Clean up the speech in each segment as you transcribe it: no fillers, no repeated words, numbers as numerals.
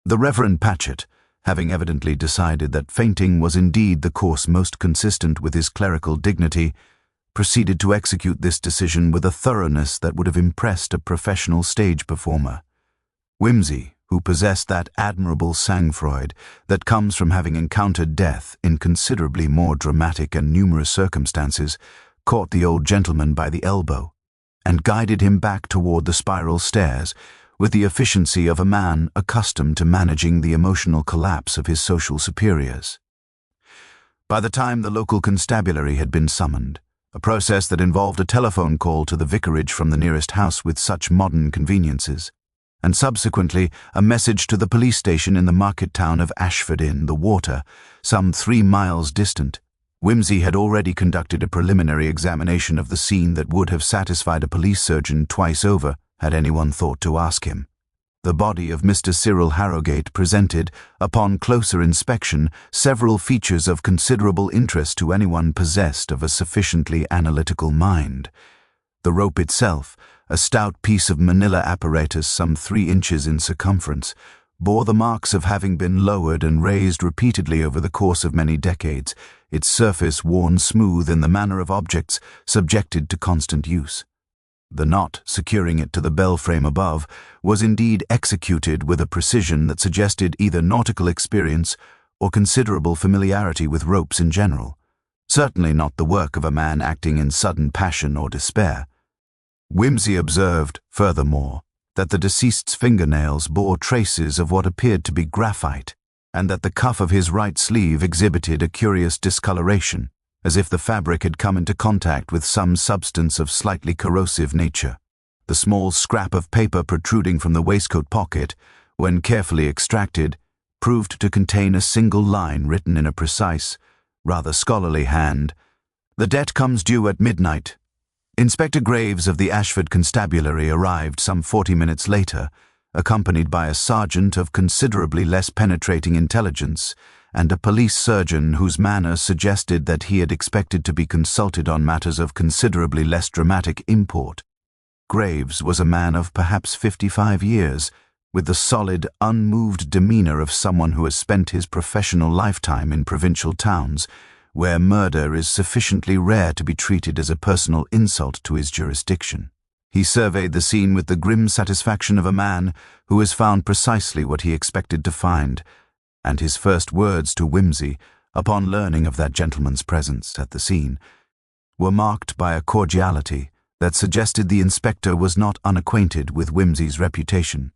The Reverend Patchett, having evidently decided that fainting was indeed the course most consistent with his clerical dignity, proceeded to execute this decision with a thoroughness that would have impressed a professional stage performer. Whimsy, who possessed that admirable sang-froid that comes from having encountered death in considerably more dramatic and numerous circumstances, caught the old gentleman by the elbow and guided him back toward the spiral stairs with the efficiency of a man accustomed to managing the emotional collapse of his social superiors. By the time the local constabulary had been summoned, a process that involved a telephone call to the vicarage from the nearest house with such modern conveniences, and subsequently a message to the police station in the market town of Ashford-in-the-Water, some 3 miles distant, Whimsy had already conducted a preliminary examination of the scene that would have satisfied a police surgeon twice over had anyone thought to ask him. The body of Mr. Cyril Harrogate presented, upon closer inspection, several features of considerable interest to anyone possessed of a sufficiently analytical mind. The rope itself, a stout piece of manila apparatus some 3 inches in circumference, bore the marks of having been lowered and raised repeatedly over the course of many decades, its surface worn smooth in the manner of objects subjected to constant use. The knot securing it to the bell frame above was indeed executed with a precision that suggested either nautical experience or considerable familiarity with ropes in general, certainly not the work of a man acting in sudden passion or despair. Whimsy observed, furthermore, that the deceased's fingernails bore traces of what appeared to be graphite, and that the cuff of his right sleeve exhibited a curious discoloration, as if the fabric had come into contact with some substance of slightly corrosive nature. The small scrap of paper protruding from the waistcoat pocket, when carefully extracted, proved to contain a single line written in a precise, rather scholarly hand. "The debt comes due at midnight." Inspector Graves of the Ashford Constabulary arrived some 40 minutes later, accompanied by a sergeant of considerably less penetrating intelligence and a police surgeon whose manner suggested that he had expected to be consulted on matters of considerably less dramatic import. Graves was a man of perhaps 55 years, with the solid, unmoved demeanor of someone who has spent his professional lifetime in provincial towns, where murder is sufficiently rare to be treated as a personal insult to his jurisdiction. He surveyed the scene with the grim satisfaction of a man who has found precisely what he expected to find, and his first words to Whimsy, upon learning of that gentleman's presence at the scene, were marked by a cordiality that suggested the inspector was not unacquainted with Whimsy's reputation.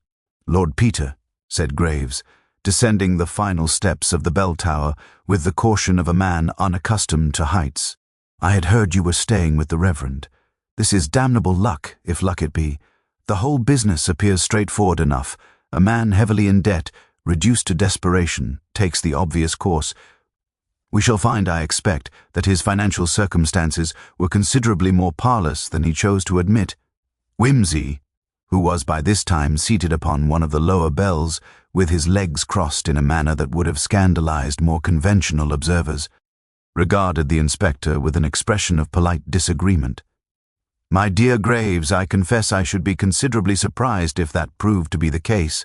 "Lord Peter," said Graves, descending the final steps of the bell tower with the caution of a man unaccustomed to heights, "I had heard you were staying with the Reverend. This is damnable luck, if luck it be. The whole business appears straightforward enough. A man heavily in debt, reduced to desperation, takes the obvious course. We shall find, I expect, that his financial circumstances were considerably more parlous than he chose to admit." Whimsy, who was by this time seated upon one of the lower bells, with his legs crossed in a manner that would have scandalized more conventional observers, regarded the inspector with an expression of polite disagreement. "My dear Graves, I confess I should be considerably surprised if that proved to be the case,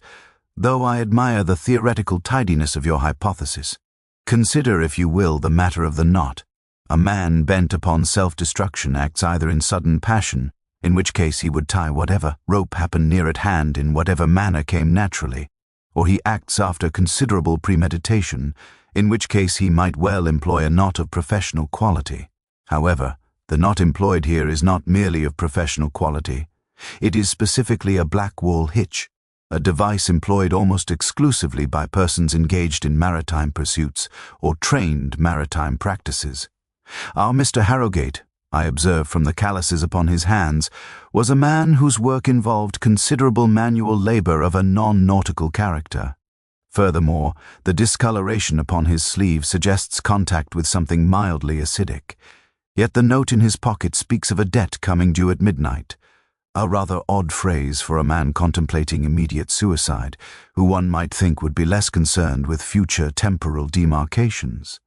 though I admire the theoretical tidiness of your hypothesis. Consider, if you will, the matter of the knot. A man bent upon self-destruction acts either in sudden passion, in which case he would tie whatever rope happened near at hand in whatever manner came naturally, or he acts after considerable premeditation, in which case he might well employ a knot of professional quality. However, the knot employed here is not merely of professional quality. It is specifically a black-wool hitch, a device employed almost exclusively by persons engaged in maritime pursuits or trained maritime practices. Our Mr. Harrogate, I observed from the calluses upon his hands, was a man whose work involved considerable manual labor of a non-nautical character. Furthermore, the discoloration upon his sleeve suggests contact with something mildly acidic. Yet the note in his pocket speaks of a debt coming due at midnight, a rather odd phrase for a man contemplating immediate suicide, who one might think would be less concerned with future temporal demarcations.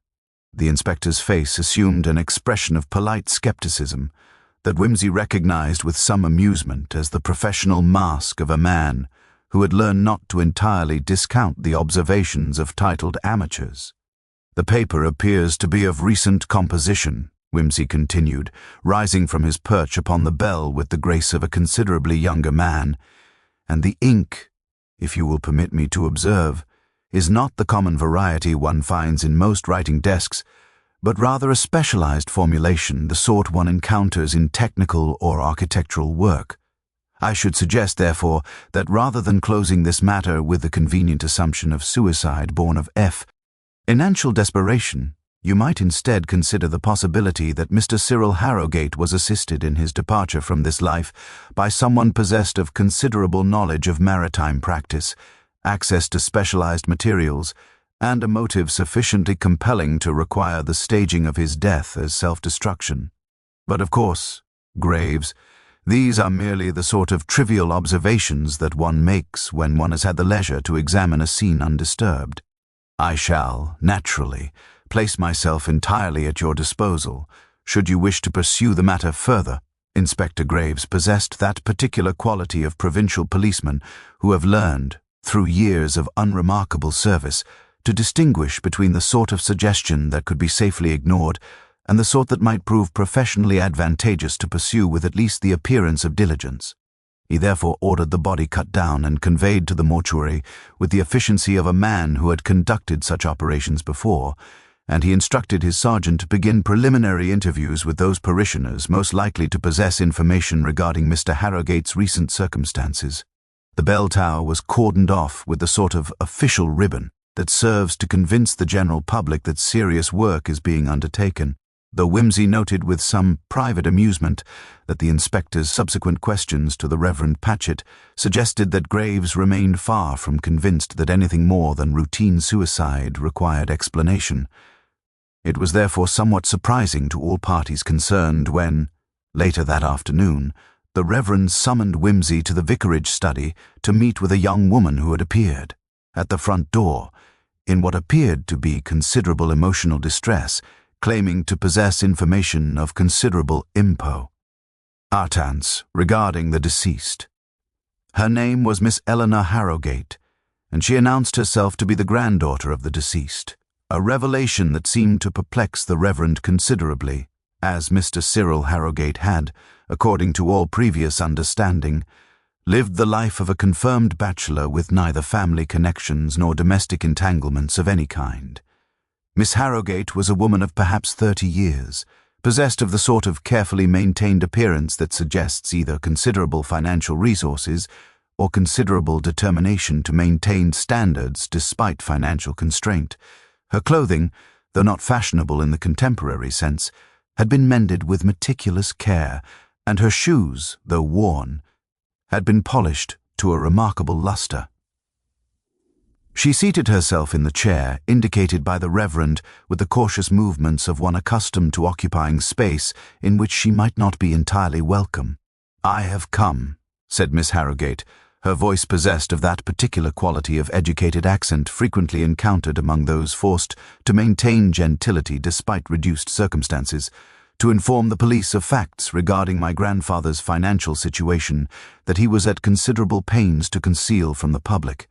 The inspector's face assumed an expression of polite skepticism that Whimsy recognized with some amusement as the professional mask of a man who had learned not to entirely discount the observations of titled amateurs. "The paper appears to be of recent composition," Wimsey continued, rising from his perch upon the bell with the grace of a considerably younger man, "and the ink, if you will permit me to observe, is not the common variety one finds in most writing desks, but rather a specialized formulation, the sort one encounters in technical or architectural work. I should suggest, therefore, that rather than closing this matter with the convenient assumption of suicide born of financial desperation, you might instead consider the possibility that Mr. Cyril Harrogate was assisted in his departure from this life by someone possessed of considerable knowledge of maritime practice, access to specialized materials, and a motive sufficiently compelling to require the staging of his death as self-destruction. But of course, Graves, these are merely the sort of trivial observations that one makes when one has had the leisure to examine a scene undisturbed. I shall, naturally, place myself entirely at your disposal, should you wish to pursue the matter further." Inspector Graves possessed that particular quality of provincial policemen who have learned, through years of unremarkable service, to distinguish between the sort of suggestion that could be safely ignored and the sort that might prove professionally advantageous to pursue with at least the appearance of diligence. He therefore ordered the body cut down and conveyed to the mortuary with the efficiency of a man who had conducted such operations before, and he instructed his sergeant to begin preliminary interviews with those parishioners most likely to possess information regarding Mr. Harrogate's recent circumstances. The bell tower was cordoned off with the sort of official ribbon that serves to convince the general public that serious work is being undertaken, though Wimsey noted with some private amusement that the inspector's subsequent questions to the Reverend Patchett suggested that Graves remained far from convinced that anything more than routine suicide required explanation. It was therefore somewhat surprising to all parties concerned when, later that afternoon, the Reverend summoned Wimsey to the vicarage study to meet with a young woman who had appeared at the front door in what appeared to be considerable emotional distress, claiming to possess information of considerable importance regarding the deceased. Her name was Miss Eleanor Harrogate, and she announced herself to be the granddaughter of the deceased, a revelation that seemed to perplex the Reverend considerably, as Mr. Cyril Harrogate had, according to all previous understanding, lived the life of a confirmed bachelor with neither family connections nor domestic entanglements of any kind. Miss Harrogate was a woman of perhaps 30 years, possessed of the sort of carefully maintained appearance that suggests either considerable financial resources or considerable determination to maintain standards despite financial constraint. Her clothing, though not fashionable in the contemporary sense, had been mended with meticulous care, and her shoes, though worn, had been polished to a remarkable luster. She seated herself in the chair indicated by the Reverend with the cautious movements of one accustomed to occupying space in which she might not be entirely welcome. "I have come," said Miss Harrogate, her voice possessed of that particular quality of educated accent frequently encountered among those forced to maintain gentility despite reduced circumstances, "to inform the police of facts regarding my grandfather's financial situation that he was at considerable pains to conceal from the public.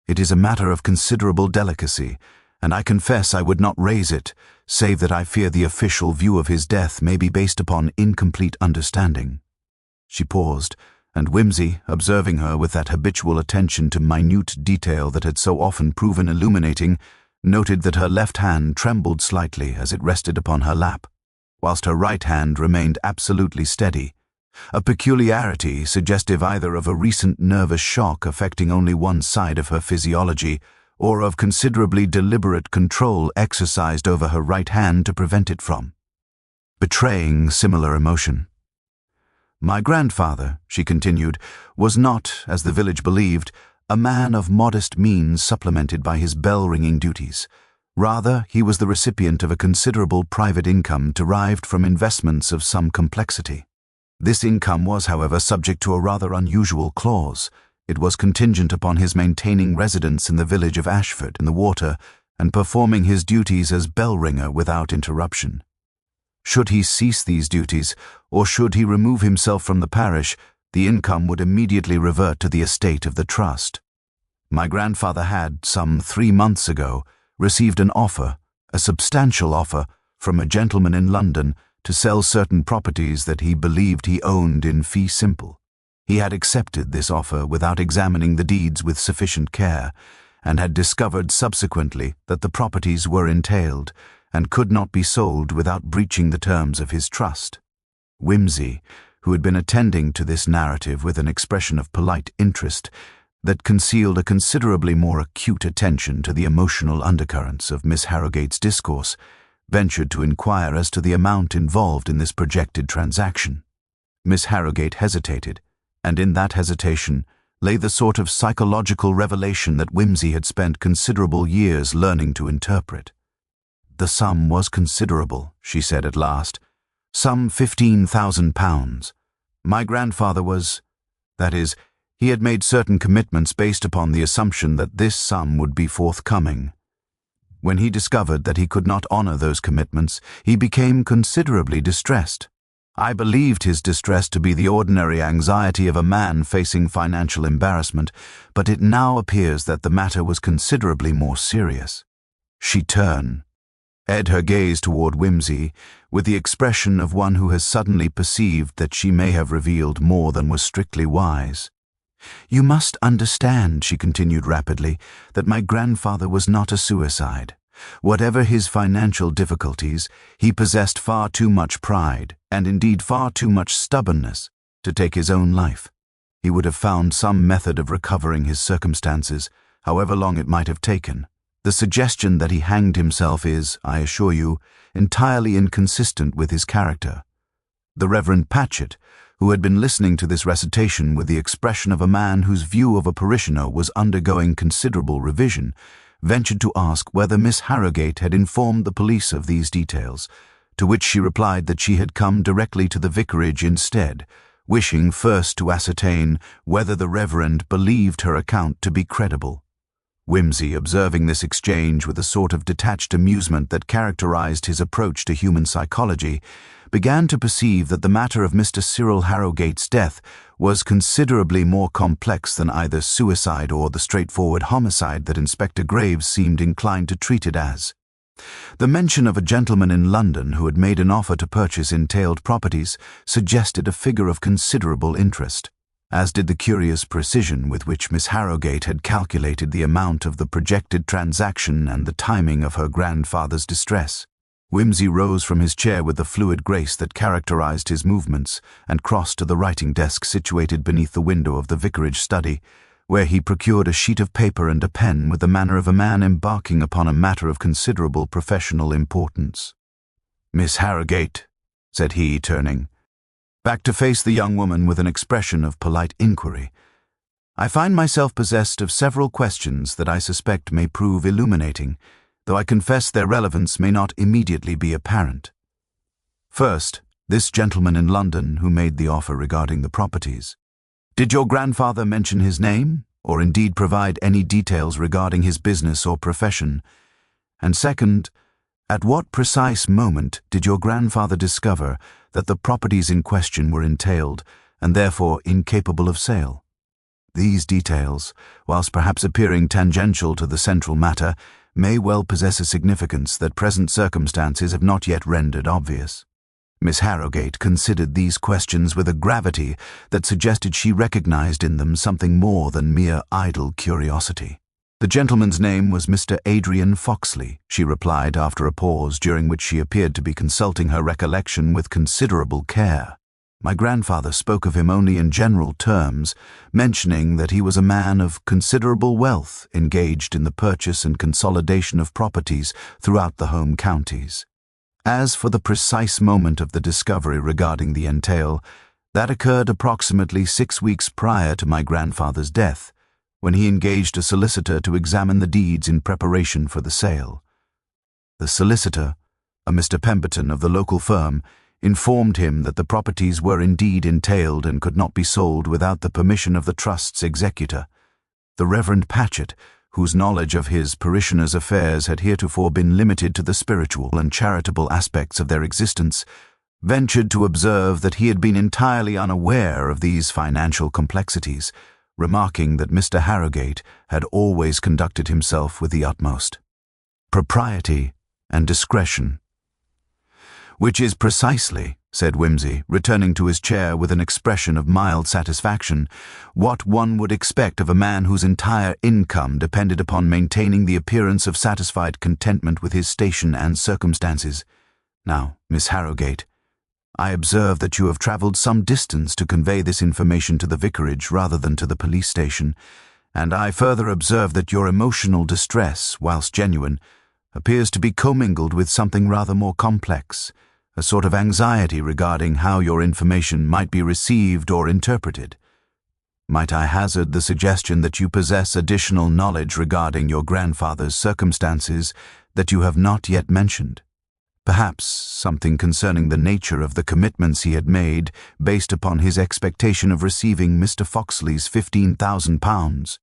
It is a matter of considerable delicacy, and I confess I would not raise it, save that I fear the official view of his death may be based upon incomplete understanding." She paused, and Wimsey, observing her with that habitual attention to minute detail that had so often proven illuminating, noted that her left hand trembled slightly as it rested upon her lap, whilst her right hand remained absolutely steady, a peculiarity suggestive either of a recent nervous shock affecting only one side of her physiology or of considerably deliberate control exercised over her right hand to prevent it from betraying similar emotion. "My grandfather," she continued, "was not, as the village believed, a man of modest means supplemented by his bell-ringing duties. Rather, he was the recipient of a considerable private income derived from investments of some complexity. This income was, however, subject to a rather unusual clause. It was contingent upon his maintaining residence in the village of Ashford in the water and performing his duties as bell-ringer without interruption. Should he cease these duties, or should he remove himself from the parish, the income would immediately revert to the estate of the trust. My grandfather had, some 3 months ago, received an offer, a substantial offer, from a gentleman in London to sell certain properties that he believed he owned in fee simple. He had accepted this offer without examining the deeds with sufficient care, and had discovered subsequently that the properties were entailed and could not be sold without breaching the terms of his trust. Whimsy, who had been attending to this narrative with an expression of polite interest that concealed a considerably more acute attention to the emotional undercurrents of Miss Harrogate's discourse, ventured to inquire as to the amount involved in this projected transaction. Miss Harrogate hesitated, and in that hesitation lay the sort of psychological revelation that Whimsy had spent considerable years learning to interpret. "The sum was considerable," she said at last. "Some £15,000. My grandfather that is, he had made certain commitments based upon the assumption that this sum would be forthcoming. When he discovered that he could not honor those commitments, he became considerably distressed. I believed his distress to be the ordinary anxiety of a man facing financial embarrassment, but it now appears that the matter was considerably more serious." She turned, her gaze toward Whimsy, with the expression of one who has suddenly perceived that she may have revealed more than was strictly wise. "You must understand," she continued rapidly, "that my grandfather was not a suicide. Whatever his financial difficulties, he possessed far too much pride, and indeed far too much stubbornness, to take his own life. He would have found some method of recovering his circumstances, however long it might have taken. The suggestion that he hanged himself is, I assure you, entirely inconsistent with his character." The Reverend Patchett, who had been listening to this recitation with the expression of a man whose view of a parishioner was undergoing considerable revision, ventured to ask whether Miss Harrogate had informed the police of these details, to which she replied that she had come directly to the vicarage instead, wishing first to ascertain whether the Reverend believed her account to be credible. Whimsy, observing this exchange with a sort of detached amusement that characterized his approach to human psychology, began to perceive that the matter of Mr. Cyril Harrogate's death was considerably more complex than either suicide or the straightforward homicide that Inspector Graves seemed inclined to treat it as. The mention of a gentleman in London who had made an offer to purchase entailed properties suggested a figure of considerable interest, as did the curious precision with which Miss Harrogate had calculated the amount of the projected transaction and the timing of her grandfather's distress. Whimsy rose from his chair with the fluid grace that characterized his movements and crossed to the writing desk situated beneath the window of the vicarage study, where he procured a sheet of paper and a pen with the manner of a man embarking upon a matter of considerable professional importance. "Miss Harrogate," said he, turning back to face the young woman with an expression of polite inquiry, "I find myself possessed of several questions that I suspect may prove illuminating, though I confess their relevance may not immediately be apparent. First, this gentleman in London who made the offer regarding the properties. Did your grandfather mention his name, or indeed provide any details regarding his business or profession? And second, at what precise moment did your grandfather discover that the properties in question were entailed and therefore incapable of sale? These details, whilst perhaps appearing tangential to the central matter, may well possess a significance that present circumstances have not yet rendered obvious." Miss Harrogate considered these questions with a gravity that suggested she recognized in them something more than mere idle curiosity. "The gentleman's name was Mr. Adrian Foxley," she replied after a pause during which she appeared to be consulting her recollection with considerable care. "My grandfather spoke of him only in general terms, mentioning that he was a man of considerable wealth engaged in the purchase and consolidation of properties throughout the home counties. As for the precise moment of the discovery regarding the entail, that occurred approximately 6 weeks prior to my grandfather's death, when he engaged a solicitor to examine the deeds in preparation for the sale. The solicitor, a Mr. Pemberton of the local firm, informed him that the properties were indeed entailed and could not be sold without the permission of the trust's executor. The Reverend Patchett, whose knowledge of his parishioners' affairs had heretofore been limited to the spiritual and charitable aspects of their existence, ventured to observe that he had been entirely unaware of these financial complexities, remarking that Mr. Harrogate had always conducted himself with the utmost propriety and discretion. "Which is precisely," said Wimsey, returning to his chair with an expression of mild satisfaction, "what one would expect of a man whose entire income depended upon maintaining the appearance of satisfied contentment with his station and circumstances. Now, Miss Harrogate, I observe that you have travelled some distance to convey this information to the vicarage rather than to the police station, and I further observe that your emotional distress, whilst genuine, appears to be commingled with something rather more complex, a sort of anxiety regarding how your information might be received or interpreted. Might I hazard the suggestion that you possess additional knowledge regarding your grandfather's circumstances that you have not yet mentioned? Perhaps something concerning the nature of the commitments he had made based upon his expectation of receiving Mr. Foxley's £15,000.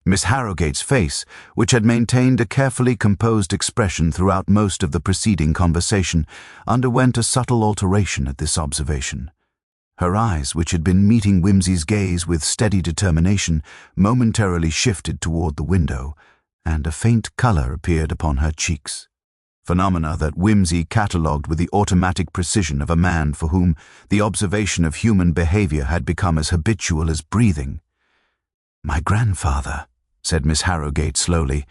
Miss Harrogate's face, which had maintained a carefully composed expression throughout most of the preceding conversation, underwent a subtle alteration at this observation. Her eyes, which had been meeting Wimsey's gaze with steady determination, momentarily shifted toward the window, and a faint colour appeared upon her cheeks. Phenomena that Wimsey catalogued with the automatic precision of a man for whom the observation of human behaviour had become as habitual as breathing. "My grandfather," said Miss Harrogate slowly,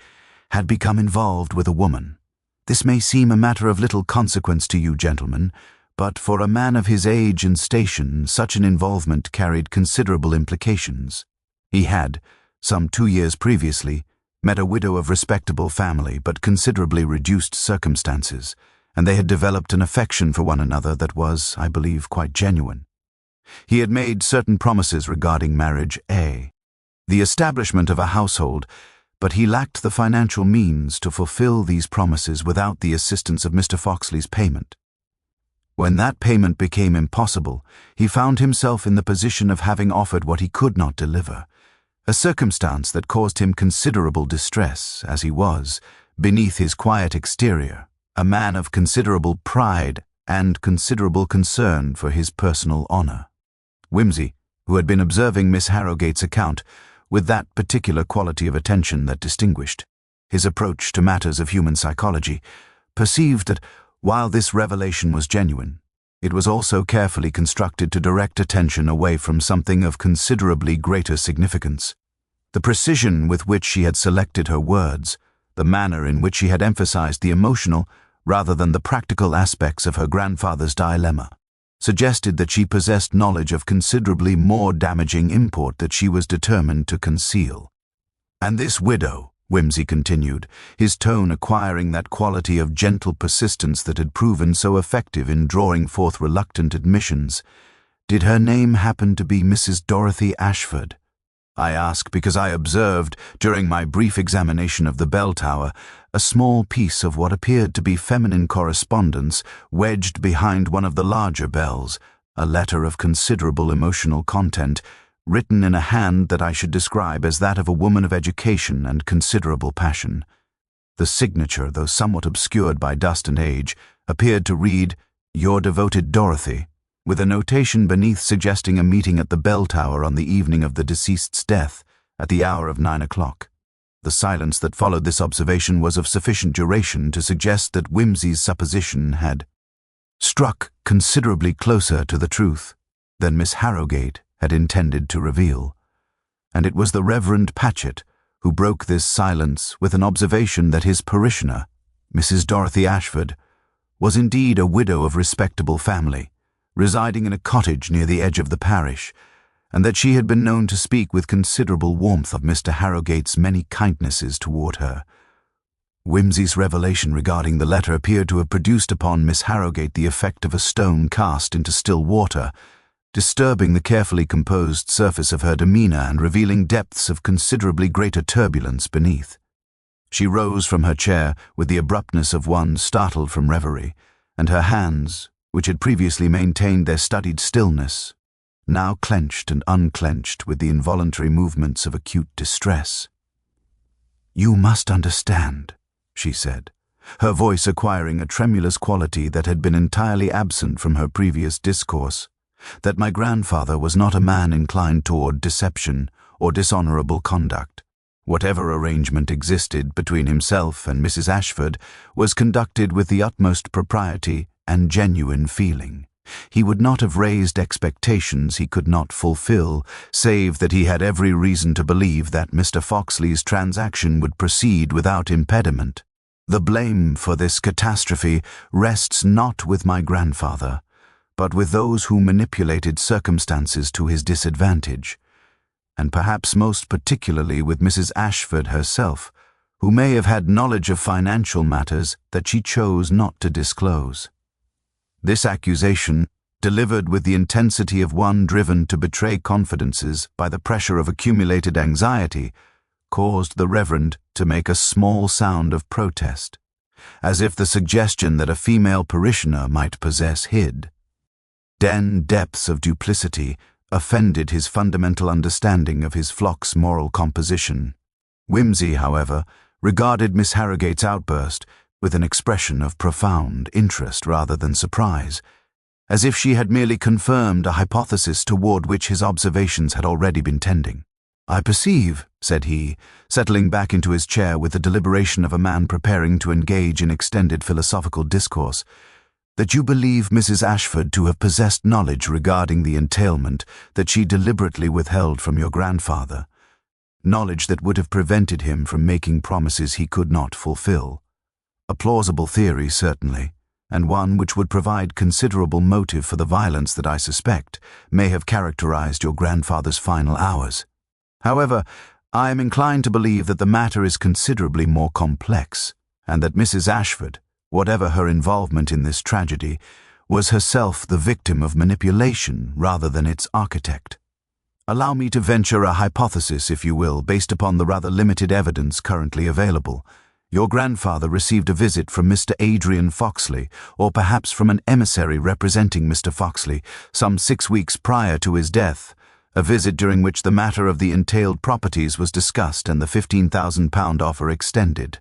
"had become involved with a woman. This may seem a matter of little consequence to you gentlemen, but for a man of his age and station such an involvement carried considerable implications. He had, some 2 years previously, met a widow of respectable family but considerably reduced circumstances, and they had developed an affection for one another that was, I believe, quite genuine. He had made certain promises regarding marriage, the establishment of a household, but he lacked the financial means to fulfill these promises without the assistance of Mr. Foxley's payment. When that payment became impossible, he found himself in the position of having offered what he could not deliver, a circumstance that caused him considerable distress, as he was, beneath his quiet exterior, a man of considerable pride and considerable concern for his personal honour. Wimsey, who had been observing Miss Harrogate's account with that particular quality of attention that distinguished his approach to matters of human psychology, perceived that, while this revelation was genuine, it was also carefully constructed to direct attention away from something of considerably greater significance. The precision with which she had selected her words, the manner in which she had emphasized the emotional rather than the practical aspects of her grandfather's dilemma, suggested that she possessed knowledge of considerably more damaging import that she was determined to conceal. "And this widow," Wimsey continued, his tone acquiring that quality of gentle persistence that had proven so effective in drawing forth reluctant admissions, "did her name happen to be Mrs. Dorothy Ashford? I ask because I observed, during my brief examination of the bell tower, a small piece of what appeared to be feminine correspondence wedged behind one of the larger bells, a letter of considerable emotional content, written in a hand that I should describe as that of a woman of education and considerable passion. The signature, though somewhat obscured by dust and age, appeared to read, 'Your devoted Dorothy,' with a notation beneath suggesting a meeting at the bell tower on the evening of the deceased's death, at the hour of 9 o'clock. The silence that followed this observation was of sufficient duration to suggest that Wimsey's supposition had struck considerably closer to the truth than Miss Harrogate had intended to reveal, and it was the Reverend Patchett who broke this silence with an observation that his parishioner, Mrs. Dorothy Ashford, was indeed a widow of respectable family, residing in a cottage near the edge of the parish, and that she had been known to speak with considerable warmth of Mr. Harrogate's many kindnesses toward her. Wimsey's revelation regarding the letter appeared to have produced upon Miss Harrogate the effect of a stone cast into still water, disturbing the carefully composed surface of her demeanour and revealing depths of considerably greater turbulence beneath. She rose from her chair with the abruptness of one startled from reverie, and her hands, which had previously maintained their studied stillness, now clenched and unclenched with the involuntary movements of acute distress. "You must understand," she said, her voice acquiring a tremulous quality that had been entirely absent from her previous discourse, "that my grandfather was not a man inclined toward deception or dishonorable conduct. Whatever arrangement existed between himself and Mrs. Ashford was conducted with the utmost propriety and genuine feeling. He would not have raised expectations he could not fulfill, save that he had every reason to believe that Mr. Foxley's transaction would proceed without impediment. The blame for this catastrophe rests not with my grandfather, but with those who manipulated circumstances to his disadvantage, and perhaps most particularly with Mrs. Ashford herself, who may have had knowledge of financial matters that she chose not to disclose." This accusation, delivered with the intensity of one driven to betray confidences by the pressure of accumulated anxiety, caused the Reverend to make a small sound of protest, as if the suggestion that a female parishioner might possess hid depths of duplicity offended his fundamental understanding of his flock's moral composition. Whimsy, however, regarded Miss Harrogate's outburst with an expression of profound interest rather than surprise, as if she had merely confirmed a hypothesis toward which his observations had already been tending. "I perceive," said he, settling back into his chair with the deliberation of a man preparing to engage in extended philosophical discourse, "that you believe Mrs. Ashford to have possessed knowledge regarding the entailment that she deliberately withheld from your grandfather, knowledge that would have prevented him from making promises he could not fulfill. A plausible theory, certainly, and one which would provide considerable motive for the violence that I suspect may have characterized your grandfather's final hours. However, I am inclined to believe that the matter is considerably more complex, and that Mrs. Ashford, whatever her involvement in this tragedy, was herself the victim of manipulation rather than its architect. Allow me to venture a hypothesis, if you will, based upon the rather limited evidence currently available. Your grandfather received a visit from Mr. Adrian Foxley, or perhaps from an emissary representing Mr. Foxley, some 6 weeks prior to his death, a visit during which the matter of the entailed properties was discussed and the £15,000 offer extended.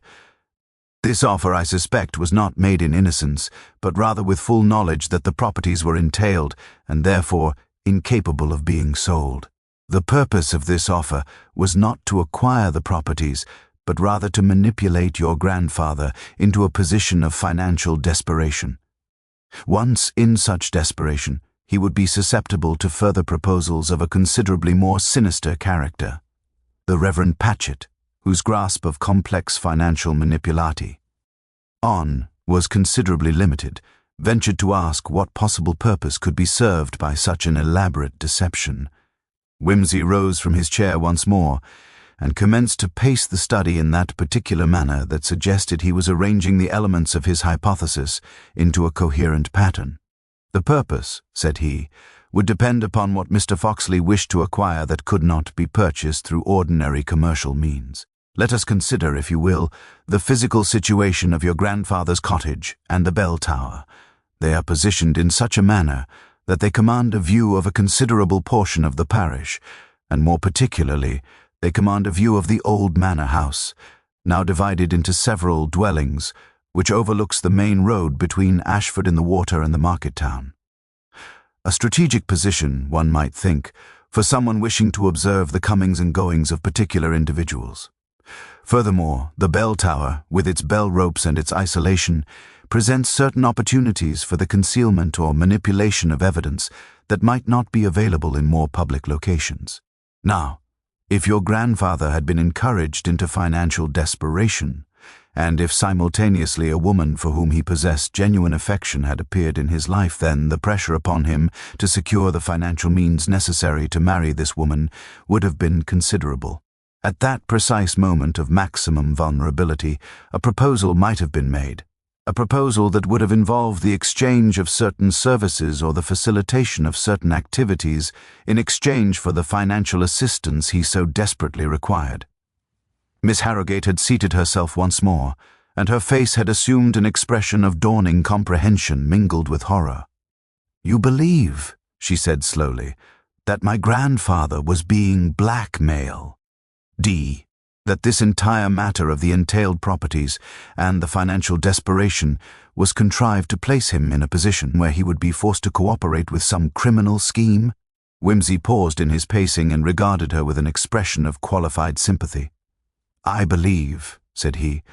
This offer, I suspect, was not made in innocence, but rather with full knowledge that the properties were entailed and therefore incapable of being sold. The purpose of this offer was not to acquire the properties, but rather to manipulate your grandfather into a position of financial desperation. Once in such desperation, he would be susceptible to further proposals of a considerably more sinister character. The Reverend Patchett, whose grasp of complex financial manipulati was considerably limited, ventured to ask what possible purpose could be served by such an elaborate deception. Whimsy rose from his chair once more, and commenced to pace the study in that particular manner that suggested he was arranging the elements of his hypothesis into a coherent pattern. "The purpose," said he, "would depend upon what Mr. Foxley wished to acquire that could not be purchased through ordinary commercial means. Let us consider, if you will, the physical situation of your grandfather's cottage and the bell tower. They are positioned in such a manner that they command a view of a considerable portion of the parish, and more particularly, they command a view of the old manor house, now divided into several dwellings, which overlooks the main road between Ashford-in-the-Water and the market town. A strategic position, one might think, for someone wishing to observe the comings and goings of particular individuals. Furthermore, the bell tower, with its bell ropes and its isolation, presents certain opportunities for the concealment or manipulation of evidence that might not be available in more public locations. Now, if your grandfather had been encouraged into financial desperation, and if simultaneously a woman for whom he possessed genuine affection had appeared in his life, then the pressure upon him to secure the financial means necessary to marry this woman would have been considerable. At that precise moment of maximum vulnerability, a proposal might have been made, a proposal that would have involved the exchange of certain services or the facilitation of certain activities in exchange for the financial assistance he so desperately required. Miss Harrogate had seated herself once more, and her face had assumed an expression of dawning comprehension mingled with horror. "You believe," she said slowly, "that my grandfather was being blackmailed." D. that this entire matter of the entailed properties and the financial desperation was contrived to place him in a position where he would be forced to cooperate with some criminal scheme? Whimsy paused in his pacing and regarded her with an expression of qualified sympathy. "I believe," said he,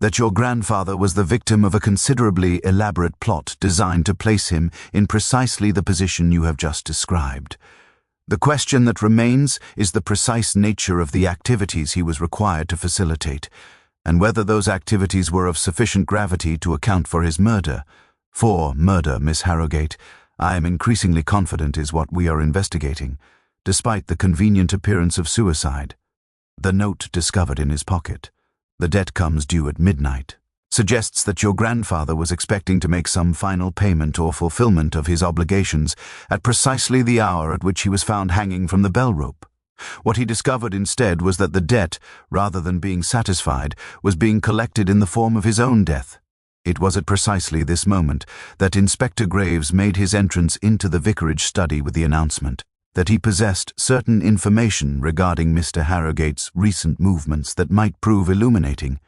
"that your grandfather was the victim of a considerably elaborate plot designed to place him in precisely the position you have just described. The question that remains is the precise nature of the activities he was required to facilitate, and whether those activities were of sufficient gravity to account for his murder. For murder, Miss Harrogate, I am increasingly confident is what we are investigating, despite the convenient appearance of suicide. The note discovered in his pocket, the debt comes due at midnight, suggests that your grandfather was expecting to make some final payment or fulfillment of his obligations at precisely the hour at which he was found hanging from the bell rope. What he discovered instead was that the debt, rather than being satisfied, was being collected in the form of his own death. It was at precisely this moment that Inspector Graves made his entrance into the vicarage study with the announcement that he possessed certain information regarding Mr. Harrogate's recent movements that might prove illuminating,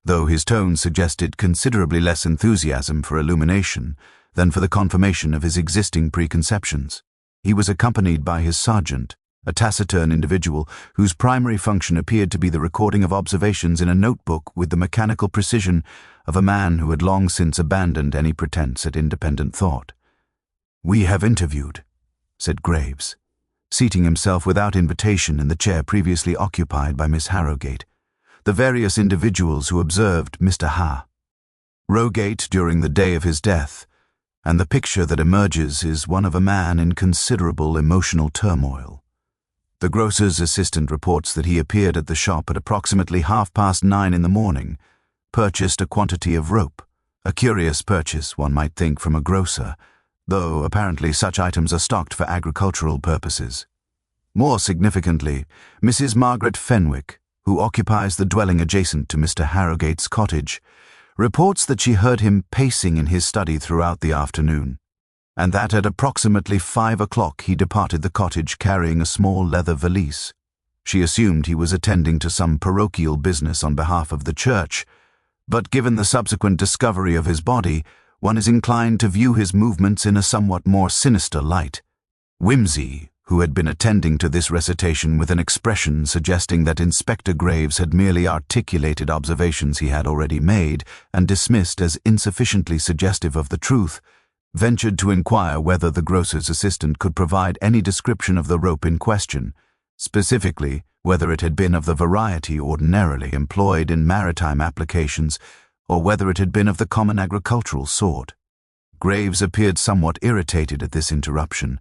though his tone suggested considerably less enthusiasm for illumination than for the confirmation of his existing preconceptions. He was accompanied by his sergeant, a taciturn individual whose primary function appeared to be the recording of observations in a notebook with the mechanical precision of a man who had long since abandoned any pretense at independent thought. "We have interviewed," said Graves, seating himself without invitation in the chair previously occupied by Miss Harrogate, "the various individuals who observed Mr. Harrogate during the day of his death, and the picture that emerges is one of a man in considerable emotional turmoil. The grocer's assistant reports that he appeared at the shop at approximately 9:30 in the morning, purchased a quantity of rope, a curious purchase, one might think, from a grocer, though apparently such items are stocked for agricultural purposes. More significantly, Mrs. Margaret Fenwick, who occupies the dwelling adjacent to Mr. Harrogate's cottage, reports that she heard him pacing in his study throughout the afternoon, and that at approximately 5 o'clock he departed the cottage carrying a small leather valise. She assumed he was attending to some parochial business on behalf of the church, but given the subsequent discovery of his body, one is inclined to view his movements in a somewhat more sinister light. Whimsy, who had been attending to this recitation with an expression suggesting that Inspector Graves had merely articulated observations he had already made and dismissed as insufficiently suggestive of the truth, ventured to inquire whether the grocer's assistant could provide any description of the rope in question, specifically whether it had been of the variety ordinarily employed in maritime applications or whether it had been of the common agricultural sort. Graves appeared somewhat irritated at this interruption,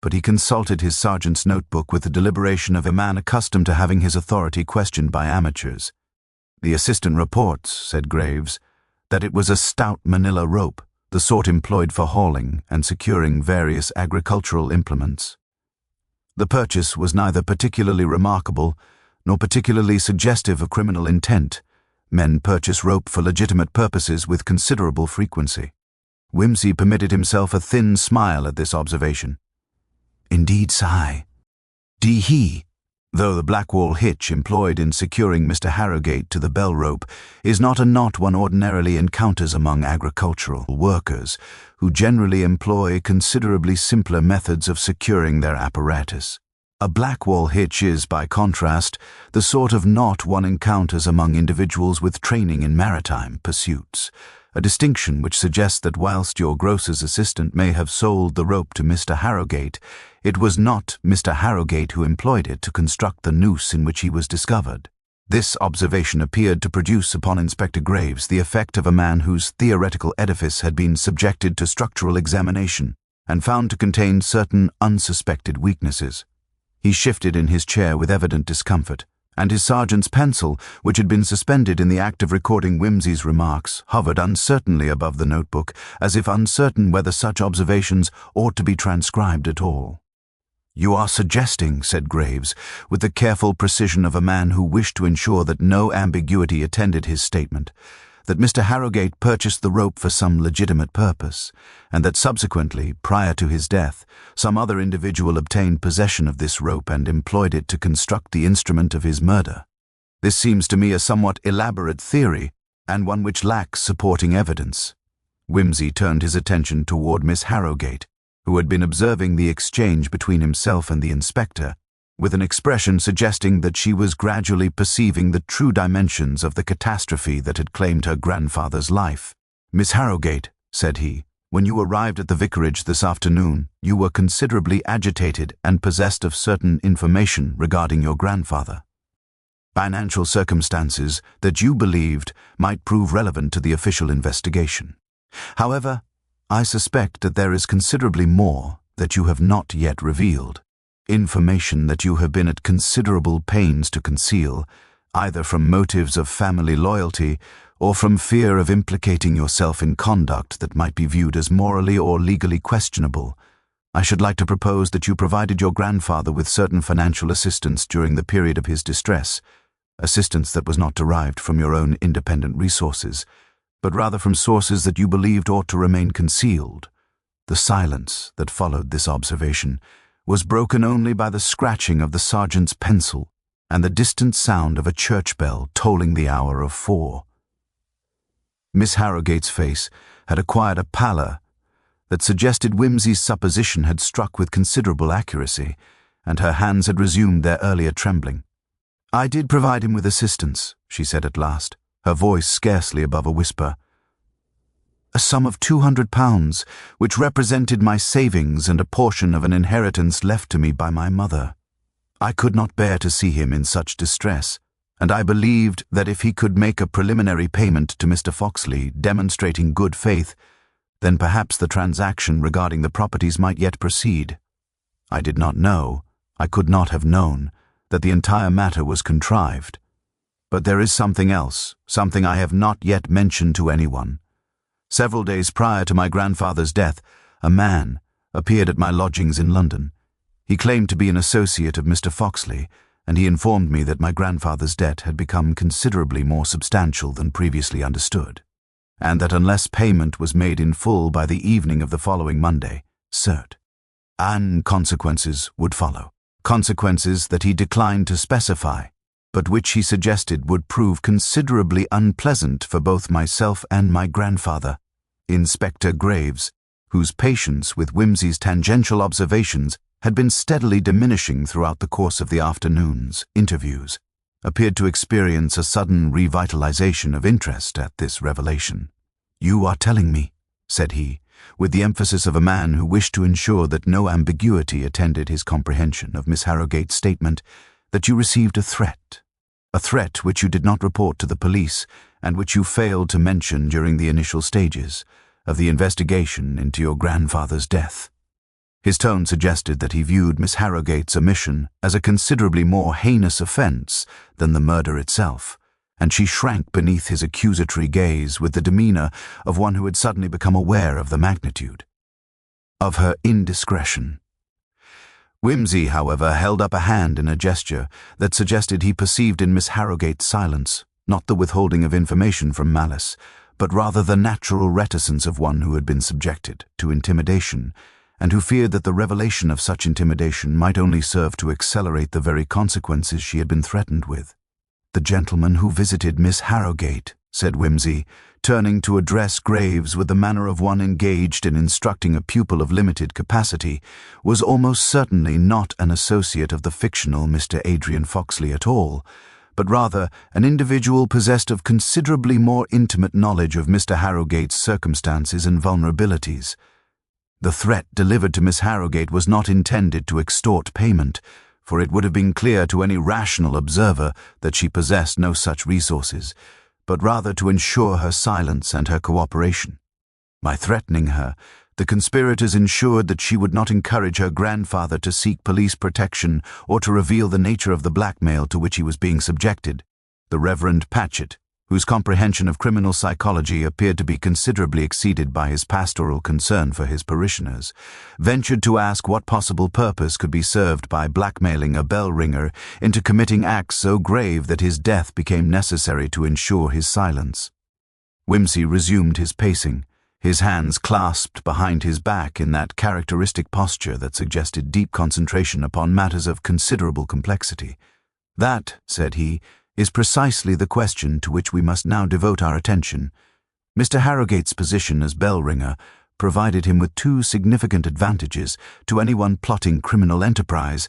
but he consulted his sergeant's notebook with the deliberation of a man accustomed to having his authority questioned by amateurs. "The assistant reports," said Graves, "that it was a stout manila rope, the sort employed for hauling and securing various agricultural implements. The purchase was neither particularly remarkable nor particularly suggestive of criminal intent. Men purchase rope for legitimate purposes with considerable frequency." Whimsy permitted himself a thin smile at this observation. "Indeed, sigh. He, though the Blackwall hitch employed in securing Mr. Harrogate to the bell rope is not a knot one ordinarily encounters among agricultural workers, who generally employ considerably simpler methods of securing their apparatus. A Blackwall hitch is, by contrast, the sort of knot one encounters among individuals with training in maritime pursuits, a distinction which suggests that whilst your grocer's assistant may have sold the rope to Mr. Harrogate, it was not Mr. Harrogate who employed it to construct the noose in which he was discovered." This observation appeared to produce upon Inspector Graves the effect of a man whose theoretical edifice had been subjected to structural examination and found to contain certain unsuspected weaknesses. He shifted in his chair with evident discomfort, and his sergeant's pencil, which had been suspended in the act of recording Whimsy's remarks, hovered uncertainly above the notebook, as if uncertain whether such observations ought to be transcribed at all. "You are suggesting," said Graves, with the careful precision of a man who wished to ensure that no ambiguity attended his statement, that Mr. Harrogate purchased the rope for some legitimate purpose, and that subsequently, prior to his death, some other individual obtained possession of this rope and employed it to construct the instrument of his murder. This seems to me a somewhat elaborate theory, and one which lacks supporting evidence." Wimsey turned his attention toward Miss Harrogate, who had been observing the exchange between himself and the inspector, with an expression suggesting that she was gradually perceiving the true dimensions of the catastrophe that had claimed her grandfather's life. "Miss Harrogate," said he, "when you arrived at the vicarage this afternoon, you were considerably agitated and possessed of certain information regarding your grandfather. Financial circumstances that you believed might prove relevant to the official investigation. However, I suspect that there is considerably more that you have not yet revealed. Information that you have been at considerable pains to conceal, either from motives of family loyalty or from fear of implicating yourself in conduct that might be viewed as morally or legally questionable. I should like to propose that you provided your grandfather with certain financial assistance during the period of his distress, assistance that was not derived from your own independent resources, but rather from sources that you believed ought to remain concealed." The silence that followed this observation was broken only by the scratching of the sergeant's pencil and the distant sound of a church bell tolling the hour of 4. Miss Harrogate's face had acquired a pallor that suggested Wimsey's supposition had struck with considerable accuracy, and her hands had resumed their earlier trembling. "I did provide him with assistance," she said at last, her voice scarcely above a whisper. "A sum of £200, which represented my savings and a portion of an inheritance left to me by my mother. I could not bear to see him in such distress, and I believed that if he could make a preliminary payment to Mr. Foxley, demonstrating good faith, then perhaps the transaction regarding the properties might yet proceed. I did not know, I could not have known, that the entire matter was contrived. But there is something else, something I have not yet mentioned to anyone. Several days prior to my grandfather's death, a man appeared at my lodgings in London. He claimed to be an associate of Mr. Foxley, and he informed me that my grandfather's debt had become considerably more substantial than previously understood, and that unless payment was made in full by the evening of the following Monday, certain consequences would follow. Consequences that he declined to specify, but which he suggested would prove considerably unpleasant for both myself and my grandfather. Inspector Graves, whose patience with Wimsey's tangential observations had been steadily diminishing throughout the course of the afternoon's interviews, appeared to experience a sudden revitalization of interest at this revelation. "You are telling me," said he, with the emphasis of a man who wished to ensure that no ambiguity attended his comprehension of Miss Harrogate's statement, "that you received a threat which you did not report to the police and which you failed to mention during the initial stages of the investigation into your grandfather's death." His tone suggested that he viewed Miss Harrogate's omission as a considerably more heinous offense than the murder itself, and she shrank beneath his accusatory gaze with the demeanor of one who had suddenly become aware of the magnitude of her indiscretion. Wimsey, however, held up a hand in a gesture that suggested he perceived in Miss Harrogate's silence not the withholding of information from malice, but rather the natural reticence of one who had been subjected to intimidation, and who feared that the revelation of such intimidation might only serve to accelerate the very consequences she had been threatened with. "The gentleman who visited Miss Harrogate," said Wimsey, turning to address Graves with the manner of one engaged in instructing a pupil of limited capacity, "was almost certainly not an associate of the fictional Mr. Adrian Foxley at all, but rather an individual possessed of considerably more intimate knowledge of Mr. Harrogate's circumstances and vulnerabilities. The threat delivered to Miss Harrogate was not intended to extort payment, for it would have been clear to any rational observer that she possessed no such resources, but rather to ensure her silence and her cooperation. By threatening her, the conspirators ensured that she would not encourage her grandfather to seek police protection or to reveal the nature of the blackmail to which he was being subjected. The Reverend Patchett, whose comprehension of criminal psychology appeared to be considerably exceeded by his pastoral concern for his parishioners, ventured to ask what possible purpose could be served by blackmailing a bell-ringer into committing acts so grave that his death became necessary to ensure his silence. Wimsey resumed his pacing, his hands clasped behind his back in that characteristic posture that suggested deep concentration upon matters of considerable complexity. "That," said he, is precisely the question to which we must now devote our attention. Mr. Harrogate's position as bell ringer provided him with two significant advantages to anyone plotting criminal enterprise.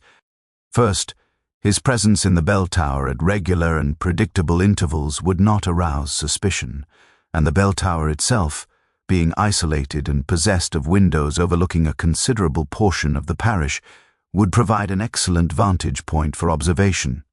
First, his presence in the bell tower at regular and predictable intervals would not arouse suspicion, and the bell tower itself, being isolated and possessed of windows overlooking a considerable portion of the parish, would provide an excellent vantage point for observation.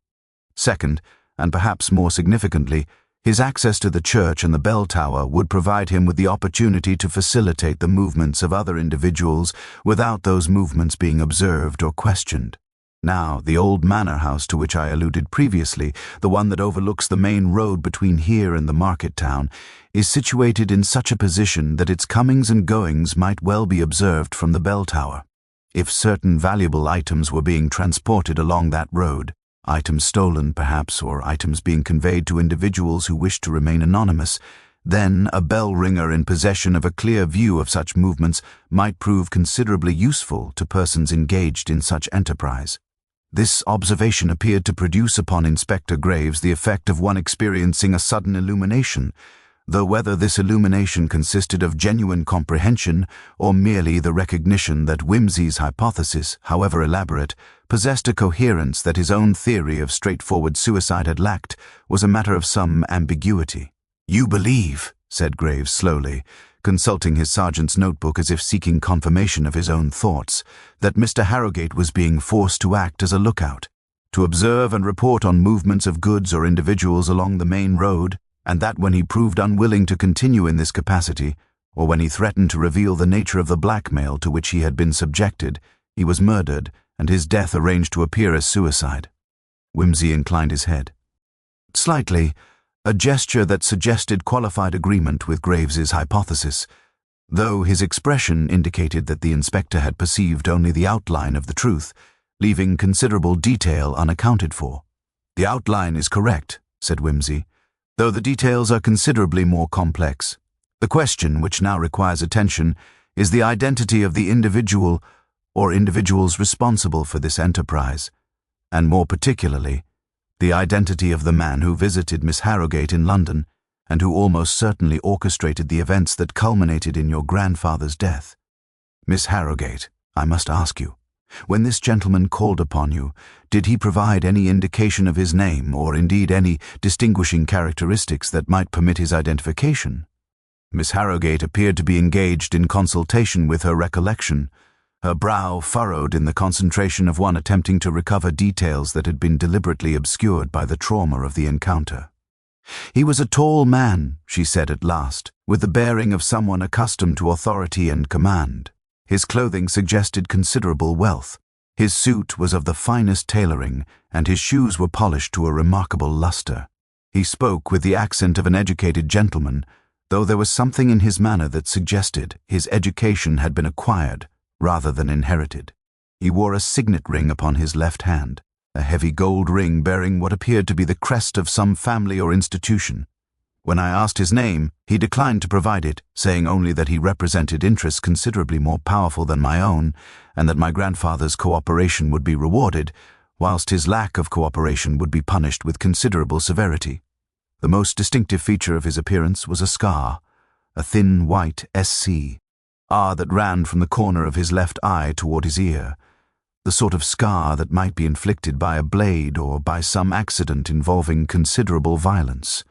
Second, and perhaps more significantly, his access to the church and the bell tower would provide him with the opportunity to facilitate the movements of other individuals without those movements being observed or questioned. Now, the old manor house to which I alluded previously, the one that overlooks the main road between here and the market town, is situated in such a position that its comings and goings might well be observed from the bell tower. If certain valuable items were being transported along that road, items stolen perhaps, or items being conveyed to individuals who wished to remain anonymous, then a bell ringer in possession of a clear view of such movements might prove considerably useful to persons engaged in such enterprise. This observation appeared to produce upon Inspector Graves the effect of one experiencing a sudden illumination, though whether this illumination consisted of genuine comprehension or merely the recognition that Whimsy's hypothesis, however elaborate, possessed a coherence that his own theory of straightforward suicide had lacked, was a matter of some ambiguity. "You believe," said Graves slowly, consulting his sergeant's notebook as if seeking confirmation of his own thoughts, that Mr. Harrogate was being forced to act as a lookout, to observe and report on movements of goods or individuals along the main road, and that when he proved unwilling to continue in this capacity, or when he threatened to reveal the nature of the blackmail to which he had been subjected, he was murdered, and his death arranged to appear as suicide. Whimsy inclined his head slightly, a gesture that suggested qualified agreement with Graves's hypothesis, though his expression indicated that the inspector had perceived only the outline of the truth, leaving considerable detail unaccounted for. "The outline is correct," said Whimsy, "though the details are considerably more complex. The question which now requires attention is the identity of the individual or individuals responsible for this enterprise, and more particularly, the identity of the man who visited Miss Harrogate in London and who almost certainly orchestrated the events that culminated in your grandfather's death. Miss Harrogate, I must ask you, when this gentleman called upon you, did he provide any indication of his name or indeed any distinguishing characteristics that might permit his identification?" Miss Harrogate appeared to be engaged in consultation with her recollection, her brow furrowed in the concentration of one attempting to recover details that had been deliberately obscured by the trauma of the encounter. "He was a tall man," she said at last, with the bearing of someone accustomed to authority and command. His clothing suggested considerable wealth. His suit was of the finest tailoring, and his shoes were polished to a remarkable luster. He spoke with the accent of an educated gentleman, though there was something in his manner that suggested his education had been acquired rather than inherited. He wore a signet ring upon his left hand, a heavy gold ring bearing what appeared to be the crest of some family or institution. When I asked his name, he declined to provide it, saying only that he represented interests considerably more powerful than my own, and that my grandfather's cooperation would be rewarded, whilst his lack of cooperation would be punished with considerable severity. The most distinctive feature of his appearance was a scar, a thin white SC, that ran from the corner of his left eye toward his ear, the sort of scar that might be inflicted by a blade or by some accident involving considerable violence.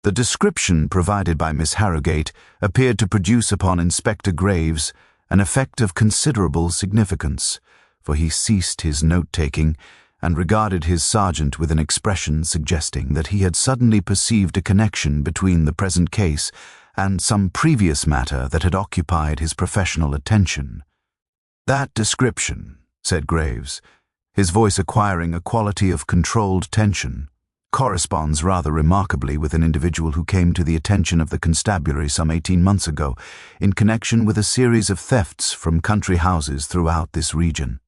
The description provided by Miss Harrogate appeared to produce upon Inspector Graves an effect of considerable significance, for he ceased his note-taking and regarded his sergeant with an expression suggesting that he had suddenly perceived a connection between the present case and some previous matter that had occupied his professional attention. "That description," said Graves, his voice acquiring a quality of controlled tension, "corresponds rather remarkably with an individual who came to the attention of the constabulary some 18 months ago in connection with a series of thefts from country houses throughout this region.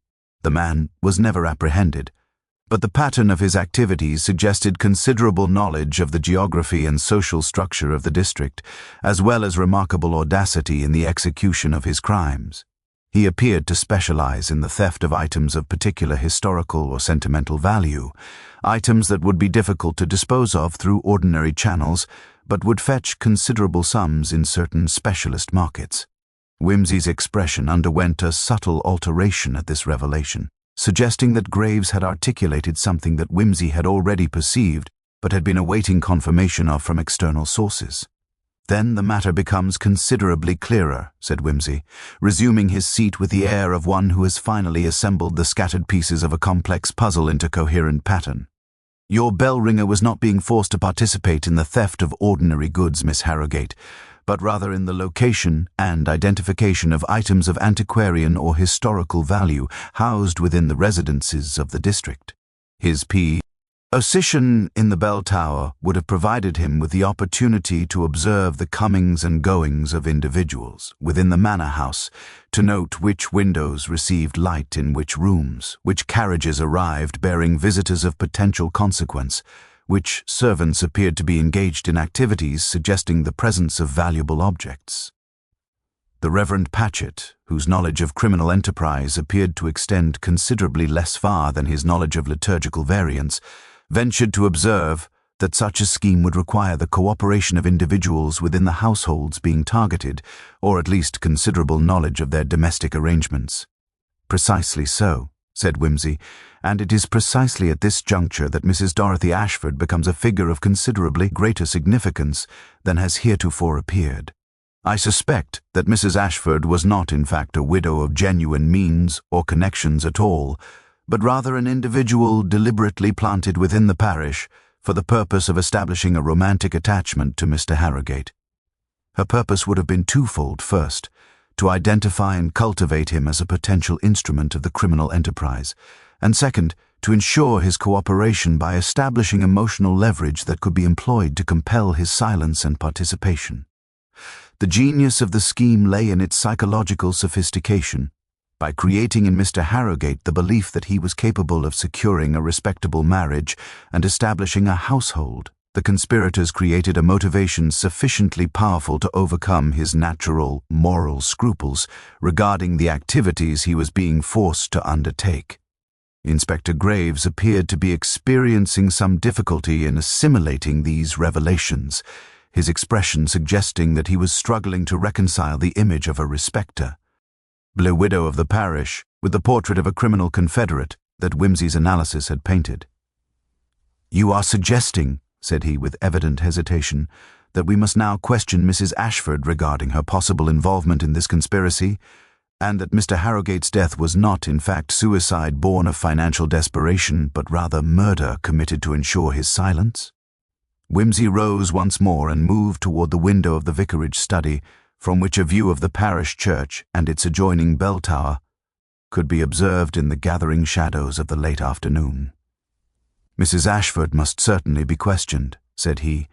The man was never apprehended, but the pattern of his activities suggested considerable knowledge of the geography and social structure of the district, as well as remarkable audacity in the execution of his crimes. He appeared to specialize in the theft of items of particular historical or sentimental value, items that would be difficult to dispose of through ordinary channels, but would fetch considerable sums in certain specialist markets. Whimsy's expression underwent a subtle alteration at this revelation, suggesting that Graves had articulated something that Whimsy had already perceived, but had been awaiting confirmation of from external sources. "Then the matter becomes considerably clearer," said Whimsy, resuming his seat with the air of one who has finally assembled the scattered pieces of a complex puzzle into coherent pattern. "Your bell ringer was not being forced to participate in the theft of ordinary goods, Miss Harrogate, but rather in the location and identification of items of antiquarian or historical value housed within the residences of the district. His position in the bell tower would have provided him with the opportunity to observe the comings and goings of individuals within the manor house, to note which windows received light in which rooms, which carriages arrived bearing visitors of potential consequence, which servants appeared to be engaged in activities suggesting the presence of valuable objects. The Reverend Patchett, whose knowledge of criminal enterprise appeared to extend considerably less far than his knowledge of liturgical variants, ventured to observe that such a scheme would require the cooperation of individuals within the households being targeted, or at least considerable knowledge of their domestic arrangements. "Precisely so," said Whimsy, "and it is precisely at this juncture that Mrs. Dorothy Ashford becomes a figure of considerably greater significance than has heretofore appeared. I suspect that Mrs. Ashford was not in fact a widow of genuine means or connections at all, but rather an individual deliberately planted within the parish for the purpose of establishing a romantic attachment to Mr. Harrogate. Her purpose would have been twofold: first, to identify and cultivate him as a potential instrument of the criminal enterprise, and second, to ensure his cooperation by establishing emotional leverage that could be employed to compel his silence and participation. The genius of the scheme lay in its psychological sophistication. By creating in Mr. Harrogate the belief that he was capable of securing a respectable marriage and establishing a household, the conspirators created a motivation sufficiently powerful to overcome his natural, moral scruples regarding the activities he was being forced to undertake. Inspector Graves appeared to be experiencing some difficulty in assimilating these revelations, his expression suggesting that he was struggling to reconcile the image of a respecter, the widow of the parish, with the portrait of a criminal confederate that Whimsy's analysis had painted. "You are suggesting," said he with evident hesitation, "that we must now question Mrs. Ashford regarding her possible involvement in this conspiracy, and that Mr. Harrogate's death was not, in fact, suicide born of financial desperation, but rather murder committed to ensure his silence?" Whimsy rose once more and moved toward the window of the vicarage study, from which a view of the parish church and its adjoining bell tower could be observed in the gathering shadows of the late afternoon. "Mrs. Ashford must certainly be questioned," said he,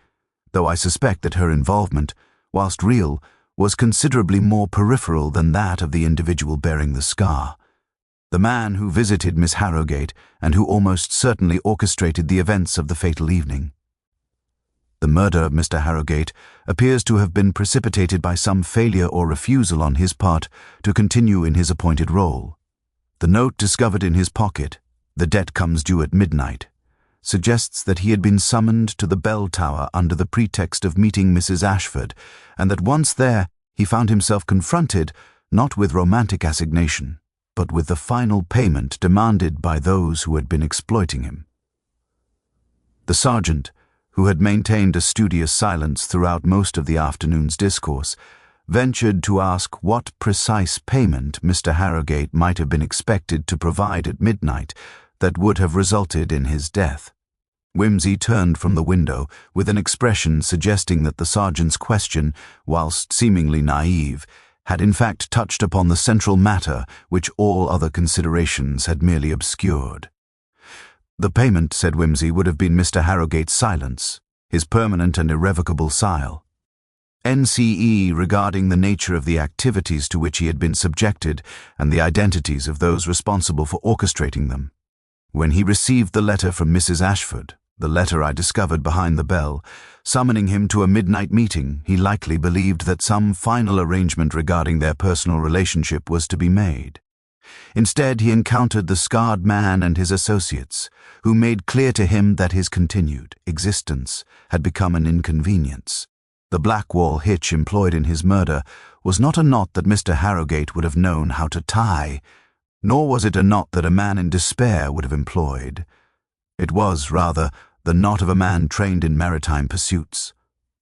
"though I suspect that her involvement, whilst real, was considerably more peripheral than that of the individual bearing the scar, the man who visited Miss Harrogate and who almost certainly orchestrated the events of the fatal evening. The murder of Mr. Harrogate appears to have been precipitated by some failure or refusal on his part to continue in his appointed role. The note discovered in his pocket, 'The debt comes due at midnight,' suggests that he had been summoned to the bell tower under the pretext of meeting Mrs. Ashford, and that once there he found himself confronted not with romantic assignation, but with the final payment demanded by those who had been exploiting him. The sergeant, who had maintained a studious silence throughout most of the afternoon's discourse, ventured to ask what precise payment Mr. Harrogate might have been expected to provide at midnight that would have resulted in his death. Whimsy turned from the window with an expression suggesting that the sergeant's question, whilst seemingly naive, had in fact touched upon the central matter which all other considerations had merely obscured. "The payment," said Whimsy, "would have been Mr. Harrogate's silence, his permanent and irrevocable sile. NCE regarding the nature of the activities to which he had been subjected and the identities of those responsible for orchestrating them. When he received the letter from Mrs. Ashford, the letter I discovered behind the bell, summoning him to a midnight meeting. He likely believed that some final arrangement regarding their personal relationship was to be made. Instead, he encountered the scarred man and his associates, who made clear to him that his continued existence had become an inconvenience. The Blackwall hitch employed in his murder was not a knot that Mr. Harrogate would have known how to tie, nor was it a knot that a man in despair would have employed. It was, rather, the knot of a man trained in maritime pursuits.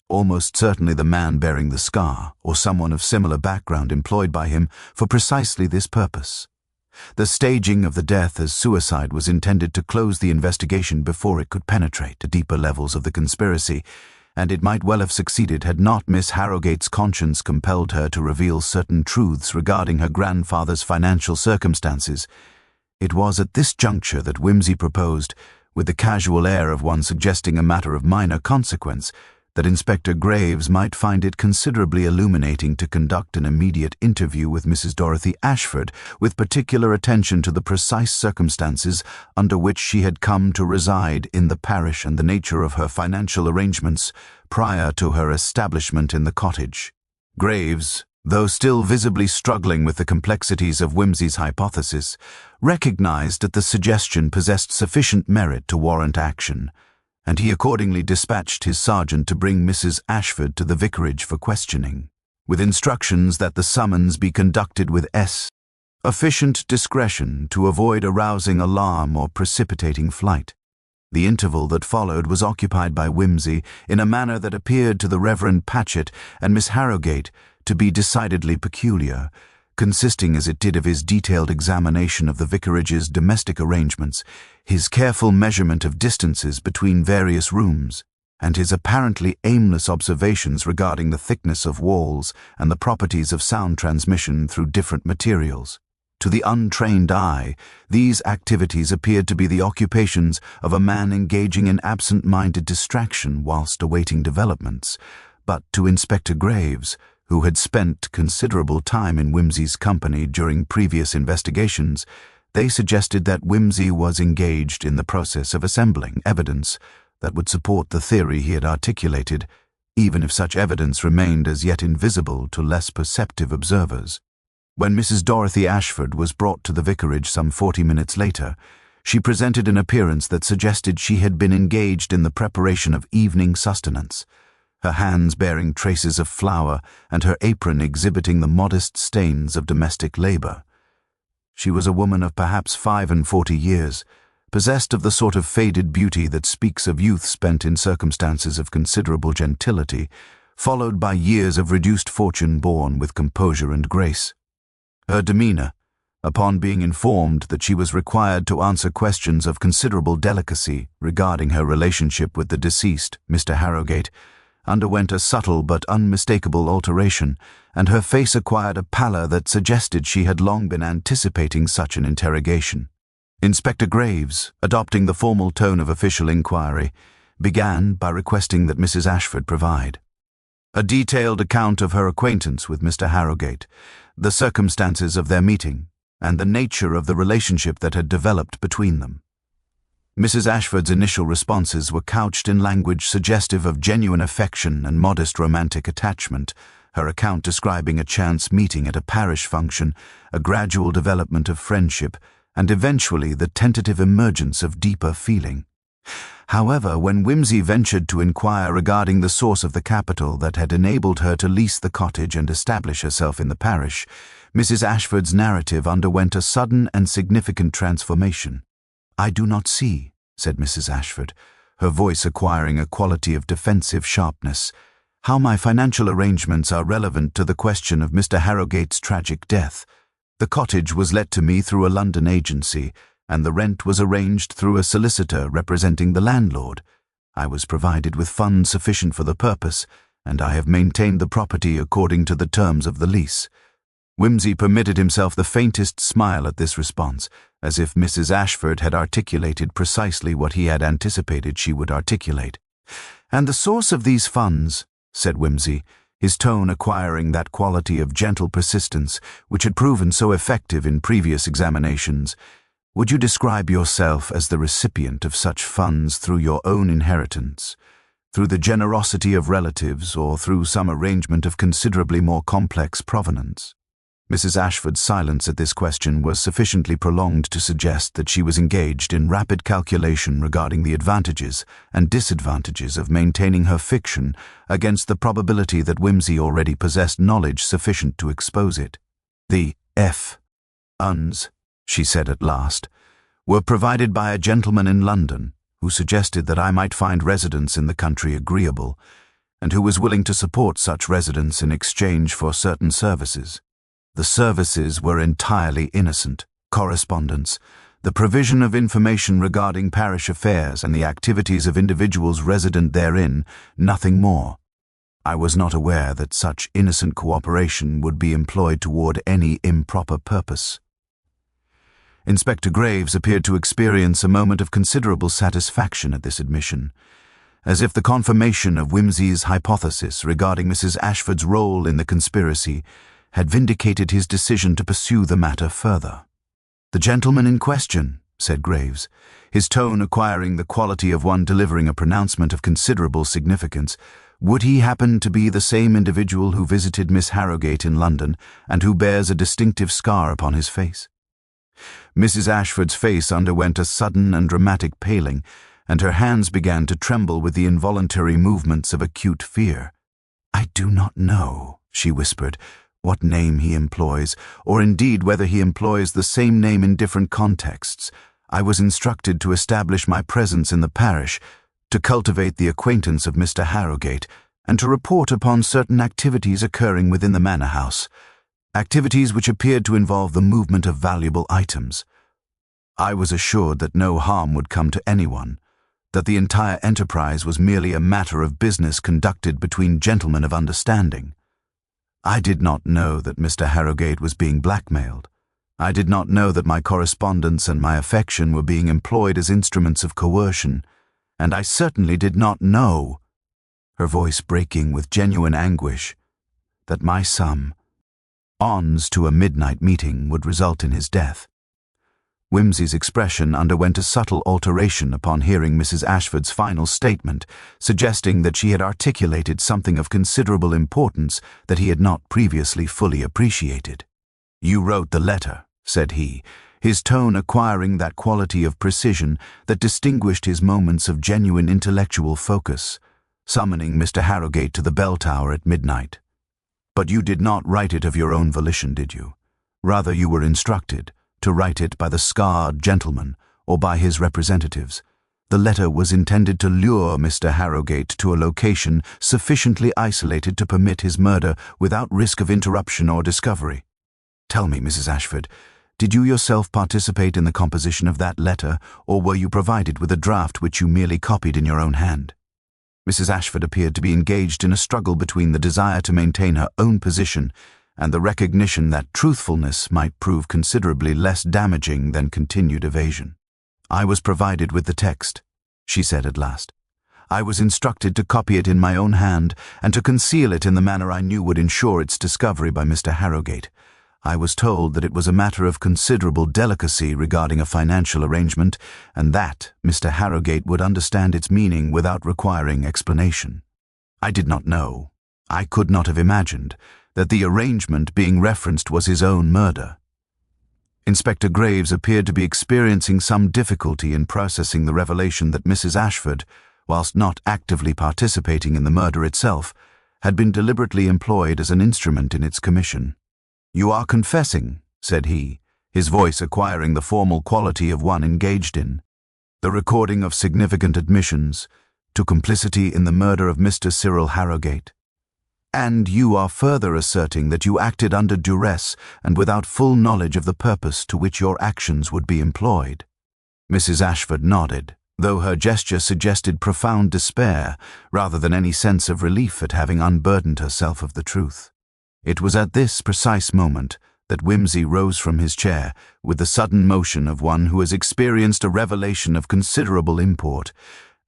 Almost certainly the man bearing the scar, or someone of similar background employed by him for precisely this purpose. The staging of the death as suicide was intended to close the investigation before it could penetrate to deeper levels of the conspiracy, and it might well have succeeded had not Miss Harrogate's conscience compelled her to reveal certain truths regarding her grandfather's financial circumstances. It was at this juncture that Whimsy proposed, with the casual air of one suggesting a matter of minor consequence, that Inspector Graves might find it considerably illuminating to conduct an immediate interview with Mrs. Dorothy Ashford, with particular attention to the precise circumstances under which she had come to reside in the parish and the nature of her financial arrangements prior to her establishment in the cottage. Graves, though still visibly struggling with the complexities of Whimsy's hypothesis, recognized that the suggestion possessed sufficient merit to warrant action, and he accordingly dispatched his sergeant to bring Mrs. Ashford to the vicarage for questioning, with instructions that the summons be conducted with sufficient discretion to avoid arousing alarm or precipitating flight. The interval that followed was occupied by Whimsy in a manner that appeared to the Reverend Patchett and Miss Harrogate to be decidedly peculiar, consisting as it did of his detailed examination of the vicarage's domestic arrangements, his careful measurement of distances between various rooms, and his apparently aimless observations regarding the thickness of walls and the properties of sound transmission through different materials. To the untrained eye, these activities appeared to be the occupations of a man engaging in absent-minded distraction whilst awaiting developments, but to Inspector Graves, who had spent considerable time in Whimsy's company during previous investigations, they suggested that Whimsy was engaged in the process of assembling evidence that would support the theory he had articulated, even if such evidence remained as yet invisible to less perceptive observers. When Mrs. Dorothy Ashford was brought to the vicarage some 40 minutes later, she presented an appearance that suggested she had been engaged in the preparation of evening sustenance, her hands bearing traces of flour and her apron exhibiting the modest stains of domestic labor. She was a woman of perhaps 45 years, possessed of the sort of faded beauty that speaks of youth spent in circumstances of considerable gentility, followed by years of reduced fortune borne with composure and grace. Her demeanor, upon being informed that she was required to answer questions of considerable delicacy regarding her relationship with the deceased, Mr. Harrogate, underwent a subtle but unmistakable alteration, and her face acquired a pallor that suggested she had long been anticipating such an interrogation. Inspector Graves, adopting the formal tone of official inquiry, began by requesting that Mrs. Ashford provide a detailed account of her acquaintance with Mr. Harrogate, the circumstances of their meeting, and the nature of the relationship that had developed between them. Mrs. Ashford's initial responses were couched in language suggestive of genuine affection and modest romantic attachment, her account describing a chance meeting at a parish function, a gradual development of friendship, and eventually the tentative emergence of deeper feeling. However, when Whimsy ventured to inquire regarding the source of the capital that had enabled her to lease the cottage and establish herself in the parish, Mrs. Ashford's narrative underwent a sudden and significant transformation. "I do not see," said Mrs. Ashford, her voice acquiring a quality of defensive sharpness, "how my financial arrangements are relevant to the question of Mr. Harrogate's tragic death. The cottage was let to me through a London agency, and the rent was arranged through a solicitor representing the landlord. I was provided with funds sufficient for the purpose, and I have maintained the property according to the terms of the lease." Whimsy permitted himself the faintest smile at this response, as if Mrs. Ashford had articulated precisely what he had anticipated she would articulate. "And the source of these funds," said Whimsy, his tone acquiring that quality of gentle persistence which had proven so effective in previous examinations, Would you describe yourself as the recipient of such funds through your own inheritance, through the generosity of relatives, or through some arrangement of considerably more complex provenance? Mrs. Ashford's silence at this question was sufficiently prolonged to suggest that she was engaged in rapid calculation regarding the advantages and disadvantages of maintaining her fiction against the probability that Whimsy already possessed knowledge sufficient to expose it. The Uns, she said at last, were provided by a gentleman in London who suggested that I might find residence in the country agreeable, and who was willing to support such residence in exchange for certain services. The services were entirely innocent: correspondence, the provision of information regarding parish affairs and the activities of individuals resident therein, nothing more. I was not aware that such innocent cooperation would be employed toward any improper purpose. Inspector Graves appeared to experience a moment of considerable satisfaction at this admission, as if the confirmation of Whimsy's hypothesis regarding Mrs. Ashford's role in the conspiracy had vindicated his decision to pursue the matter further. "The gentleman in question," said Graves, his tone acquiring the quality of one delivering a pronouncement of considerable significance, "would he happen to be the same individual who visited Miss Harrogate in London and who bears a distinctive scar upon his face?" Mrs. Ashford's face underwent a sudden and dramatic paling, and her hands began to tremble with the involuntary movements of acute fear. "I do not know," she whispered, "what name he employs, or indeed whether he employs the same name in different contexts. I was instructed to establish my presence in the parish, to cultivate the acquaintance of Mr. Harrogate, and to report upon certain activities occurring within the manor house, activities which appeared to involve the movement of valuable items. I was assured that no harm would come to anyone, that the entire enterprise was merely a matter of business conducted between gentlemen of understanding. I did not know that Mr. Harrogate was being blackmailed. I did not know that my correspondence and my affection were being employed as instruments of coercion, and I certainly did not know," her voice breaking with genuine anguish, "that my ons to a midnight meeting would result in his death." Whimsy's expression underwent a subtle alteration upon hearing Mrs. Ashford's final statement, suggesting that she had articulated something of considerable importance that he had not previously fully appreciated. "You wrote the letter," said he, his tone acquiring that quality of precision that distinguished his moments of genuine intellectual focus, summoning Mr. Harrogate to the bell tower at midnight. "But you did not write it of your own volition, did you? Rather, you were instructed to write it by the scarred gentleman or by his representatives. The letter was intended to lure Mr. Harrogate to a location sufficiently isolated to permit his murder without risk of interruption or discovery. Tell me, Mrs. Ashford, did you yourself participate in the composition of that letter, or were you provided with a draft which you merely copied in your own hand?" Mrs. Ashford appeared to be engaged in a struggle between the desire to maintain her own position and the recognition that truthfulness might prove considerably less damaging than continued evasion. "I was provided with the text," she said at last. "I was instructed to copy it in my own hand and to conceal it in the manner I knew would ensure its discovery by Mr. Harrogate. I was told that it was a matter of considerable delicacy regarding a financial arrangement, and that Mr. Harrogate would understand its meaning without requiring explanation. I did not know, I could not have imagined, that the arrangement being referenced was his own murder." Inspector Graves appeared to be experiencing some difficulty in processing the revelation that Mrs. Ashford, whilst not actively participating in the murder itself, had been deliberately employed as an instrument in its commission. "You are confessing," said he, his voice acquiring the formal quality of one engaged in the recording of significant admissions to complicity in the murder of Mr. Cyril Harrogate. "And you are further asserting that you acted under duress and without full knowledge of the purpose to which your actions would be employed." Mrs. Ashford nodded, though her gesture suggested profound despair rather than any sense of relief at having unburdened herself of the truth. It was at this precise moment that Whimsy rose from his chair with the sudden motion of one who has experienced a revelation of considerable import,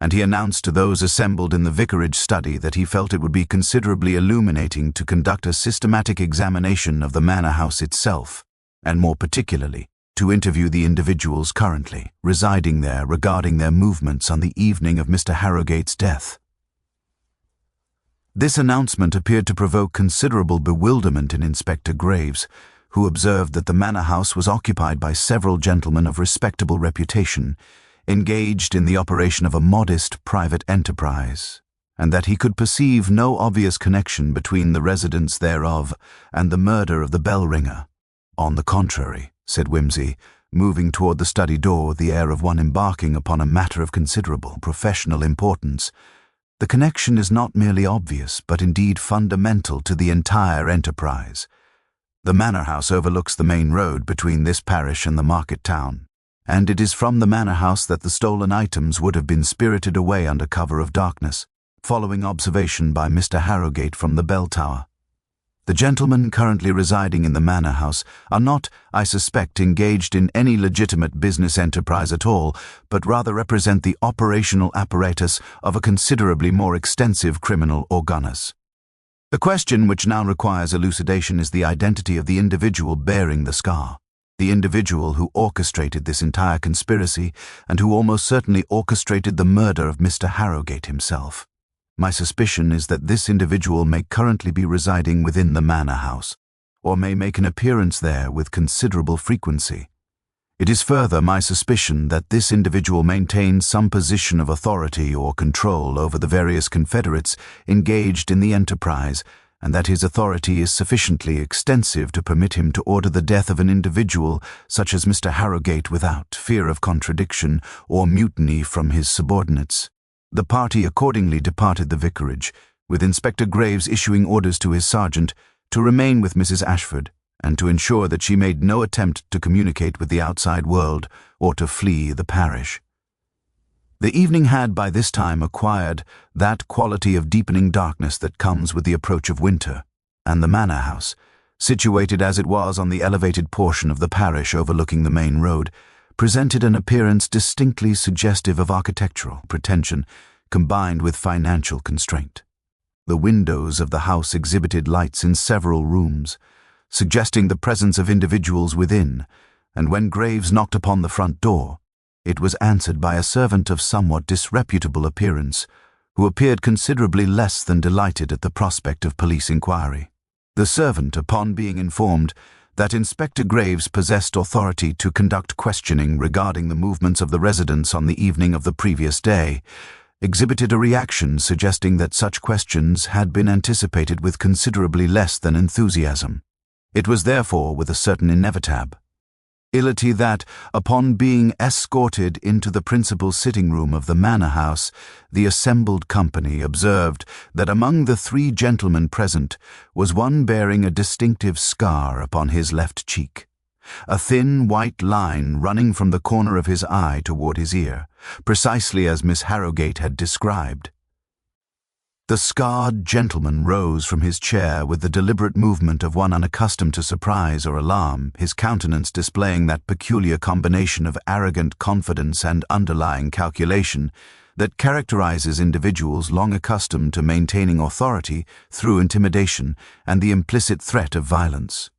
and he announced to those assembled in the vicarage study that he felt it would be considerably illuminating to conduct a systematic examination of the manor house itself, and more particularly to interview the individuals currently residing there regarding their movements on the evening of Mr. Harrogate's death. This announcement appeared to provoke considerable bewilderment in Inspector Graves, who observed that the manor house was occupied by several gentlemen of respectable reputation, engaged in the operation of a modest private enterprise, and that he could perceive no obvious connection between the residence thereof and the murder of the bell-ringer. "On the contrary," said Wimsey, moving toward the study door with the air of one embarking upon a matter of considerable professional importance, "the connection is not merely obvious, but indeed fundamental to the entire enterprise. The manor house overlooks the main road between this parish and the market town, and it is from the manor house that the stolen items would have been spirited away under cover of darkness, following observation by Mr. Harrogate from the bell tower. The gentlemen currently residing in the manor house are not, I suspect, engaged in any legitimate business enterprise at all, but rather represent the operational apparatus of a considerably more extensive criminal organis. The question which now requires elucidation is the identity of the individual bearing the scar, the individual who orchestrated this entire conspiracy and who almost certainly orchestrated the murder of Mr. Harrogate himself. My suspicion is that this individual may currently be residing within the manor house, or may make an appearance there with considerable frequency. It is further my suspicion that this individual maintains some position of authority or control over the various confederates engaged in the enterprise, and that his authority is sufficiently extensive to permit him to order the death of an individual such as Mr. Harrogate without fear of contradiction or mutiny from his subordinates. The party accordingly departed the vicarage, with Inspector Graves issuing orders to his sergeant to remain with Mrs. Ashford, and to ensure that she made no attempt to communicate with the outside world or to flee the parish. The evening had by this time acquired that quality of deepening darkness that comes with the approach of winter, and the manor house, situated as it was on the elevated portion of the parish overlooking the main road, presented an appearance distinctly suggestive of architectural pretension combined with financial constraint. The windows of the house exhibited lights in several rooms, suggesting the presence of individuals within, and when Graves knocked upon the front door, it was answered by a servant of somewhat disreputable appearance, who appeared considerably less than delighted at the prospect of police inquiry. The servant, upon being informed that Inspector Graves possessed authority to conduct questioning regarding the movements of the residents on the evening of the previous day, exhibited a reaction suggesting that such questions had been anticipated with considerably less than enthusiasm. It was therefore with a certain inevitability that, upon being escorted into the principal sitting-room of the manor house, the assembled company observed that among the 3 gentlemen present was one bearing a distinctive scar upon his left cheek, a thin white line running from the corner of his eye toward his ear, precisely as Miss Harrogate had described. The scarred gentleman rose from his chair with the deliberate movement of one unaccustomed to surprise or alarm, his countenance displaying that peculiar combination of arrogant confidence and underlying calculation that characterizes individuals long accustomed to maintaining authority through intimidation and the implicit threat of violence.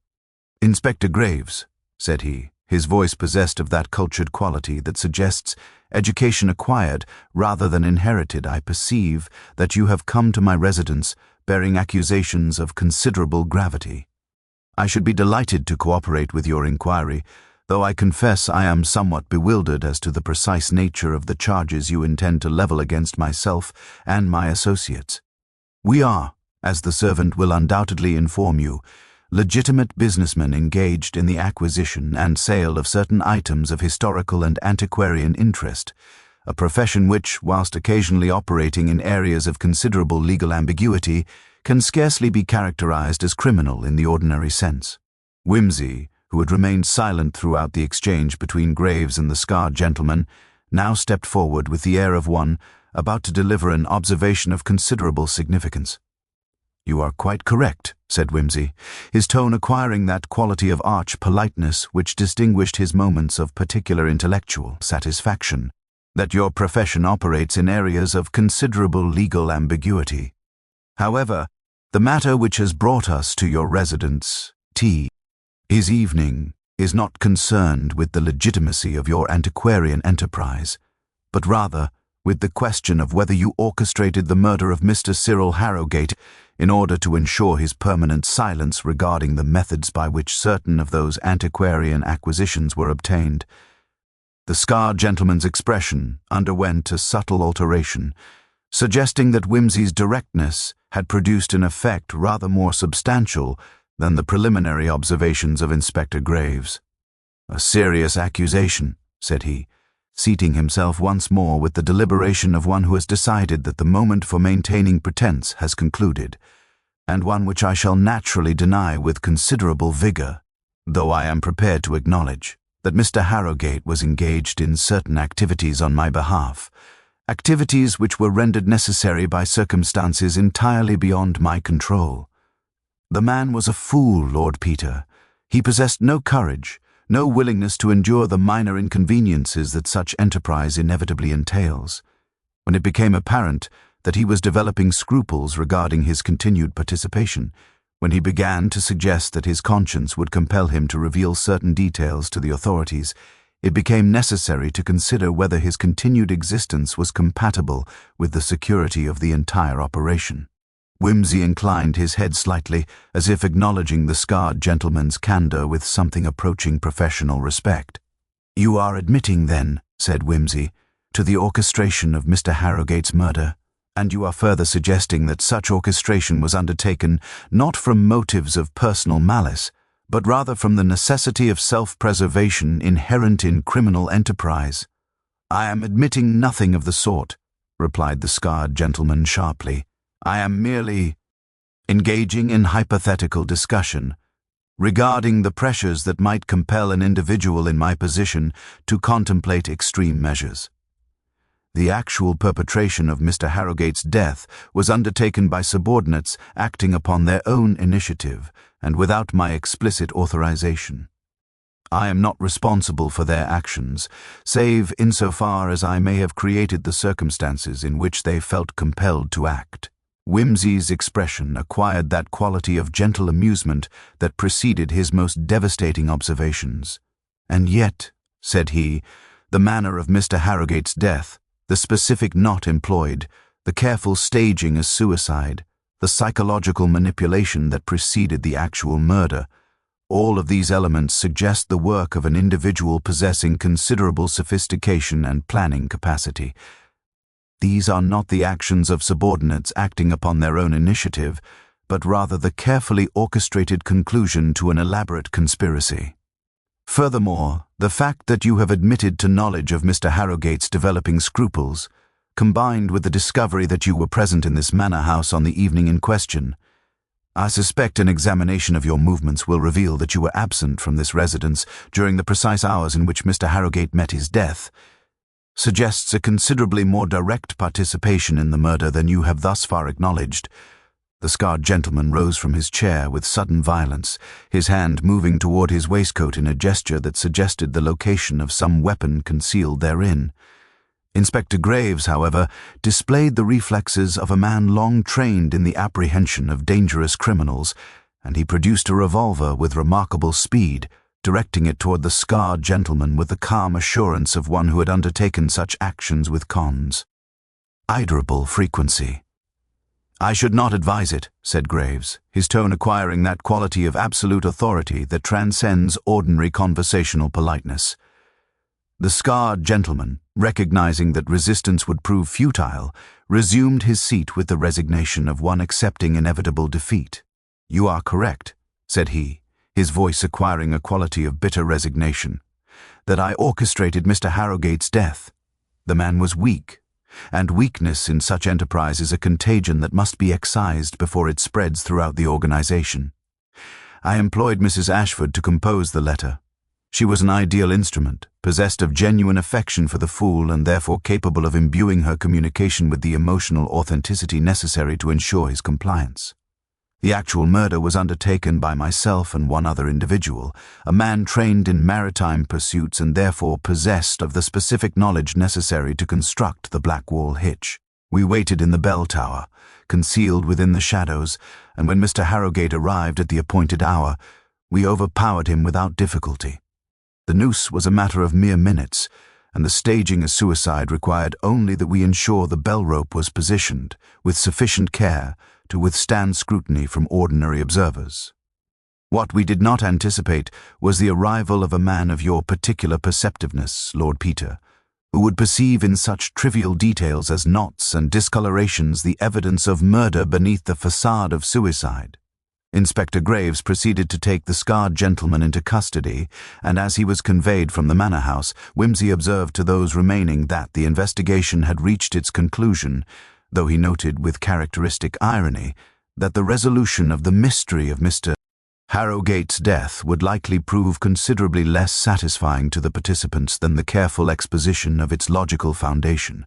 "Inspector Graves," said he, his voice possessed of that cultured quality that suggests education acquired rather than inherited, "I perceive that you have come to my residence bearing accusations of considerable gravity. I should be delighted to cooperate with your inquiry, though I confess I am somewhat bewildered as to the precise nature of the charges you intend to level against myself and my associates. We are, as the servant will undoubtedly inform you, legitimate businessmen engaged in the acquisition and sale of certain items of historical and antiquarian interest, a profession which, whilst occasionally operating in areas of considerable legal ambiguity, can scarcely be characterized as criminal in the ordinary sense." Wimsey, who had remained silent throughout the exchange between Graves and the scarred gentleman, now stepped forward with the air of one about to deliver an observation of considerable significance. "You are quite correct," said Wimsey, his tone acquiring that quality of arch politeness which distinguished his moments of particular intellectual satisfaction, "that your profession operates in areas of considerable legal ambiguity. However, the matter which has brought us to your residence, is evening, is not concerned with the legitimacy of your antiquarian enterprise, but rather with the question of whether you orchestrated the murder of Mr. Cyril Harrogate in order to ensure his permanent silence regarding the methods by which certain of those antiquarian acquisitions were obtained. The scarred gentleman's expression underwent a subtle alteration, suggesting that Whimsy's directness had produced an effect rather more substantial than the preliminary observations of Inspector Graves. "A serious accusation," said he, seating himself once more with the deliberation of one who has decided that the moment for maintaining pretense has concluded, and one which I shall naturally deny with considerable vigor, though I am prepared to acknowledge that Mr. Harrogate was engaged in certain activities on my behalf, activities which were rendered necessary by circumstances entirely beyond my control. The man was a fool, Lord Peter. He possessed no courage, no willingness to endure the minor inconveniences that such enterprise inevitably entails. When it became apparent that he was developing scruples regarding his continued participation, when he began to suggest that his conscience would compel him to reveal certain details to the authorities, it became necessary to consider whether his continued existence was compatible with the security of the entire operation. Whimsy inclined his head slightly, as if acknowledging the scarred gentleman's candor with something approaching professional respect. "You are admitting, then," said Whimsy, "to the orchestration of Mr. Harrogate's murder, and you are further suggesting that such orchestration was undertaken not from motives of personal malice, but rather from the necessity of self-preservation inherent in criminal enterprise." "I am admitting nothing of the sort," replied the scarred gentleman sharply. "I am merely engaging in hypothetical discussion regarding the pressures that might compel an individual in my position to contemplate extreme measures. The actual perpetration of Mr. Harrogate's death was undertaken by subordinates acting upon their own initiative and without my explicit authorization. I am not responsible for their actions, save insofar as I may have created the circumstances in which they felt compelled to act." Whimsy's expression acquired that quality of gentle amusement that preceded his most devastating observations. "And yet," said he, "the manner of Mr. Harrogate's death, the specific knot employed, the careful staging as suicide, the psychological manipulation that preceded the actual murder, all of these elements suggest the work of an individual possessing considerable sophistication and planning capacity. These are not the actions of subordinates acting upon their own initiative, but rather the carefully orchestrated conclusion to an elaborate conspiracy. Furthermore, the fact that you have admitted to knowledge of Mr. Harrogate's developing scruples, combined with the discovery that you were present in this manor house on the evening in question, I suspect an examination of your movements will reveal that you were absent from this residence during the precise hours in which Mr. Harrogate met his death, suggests a considerably more direct participation in the murder than you have thus far acknowledged." The scarred gentleman rose from his chair with sudden violence, his hand moving toward his waistcoat in a gesture that suggested the location of some weapon concealed therein. Inspector Graves, however, displayed the reflexes of a man long trained in the apprehension of dangerous criminals, and he produced a revolver with remarkable speed, directing it toward the scarred gentleman with the calm assurance of one who had undertaken such actions with considerable frequency. "I should not advise it," said Graves, his tone acquiring that quality of absolute authority that transcends ordinary conversational politeness. The scarred gentleman, recognizing that resistance would prove futile, resumed his seat with the resignation of one accepting inevitable defeat. "You are correct," said he, his voice acquiring a quality of bitter resignation, "that I orchestrated Mr. Harrogate's death. The man was weak, and weakness in such enterprise is a contagion that must be excised before it spreads throughout the organization. I employed Mrs. Ashford to compose the letter. She was an ideal instrument, possessed of genuine affection for the fool and therefore capable of imbuing her communication with the emotional authenticity necessary to ensure his compliance. The actual murder was undertaken by myself and one other individual, a man trained in maritime pursuits and therefore possessed of the specific knowledge necessary to construct the black wall hitch. We waited in the bell tower, concealed within the shadows, and when Mr. Harrogate arrived at the appointed hour, we overpowered him without difficulty. The noose was a matter of mere minutes, and the staging a suicide required only that we ensure the bell rope was positioned with sufficient care to withstand scrutiny from ordinary observers. What we did not anticipate was the arrival of a man of your particular perceptiveness, Lord Peter, who would perceive in such trivial details as knots and discolorations the evidence of murder beneath the facade of suicide. Inspector Graves proceeded to take the scarred gentleman into custody, and as he was conveyed from the manor house, Wimsey observed to those remaining that the investigation had reached its conclusion, though he noted with characteristic irony that the resolution of the mystery of Mr. Harrowgate's death would likely prove considerably less satisfying to the participants than the careful exposition of its logical foundation.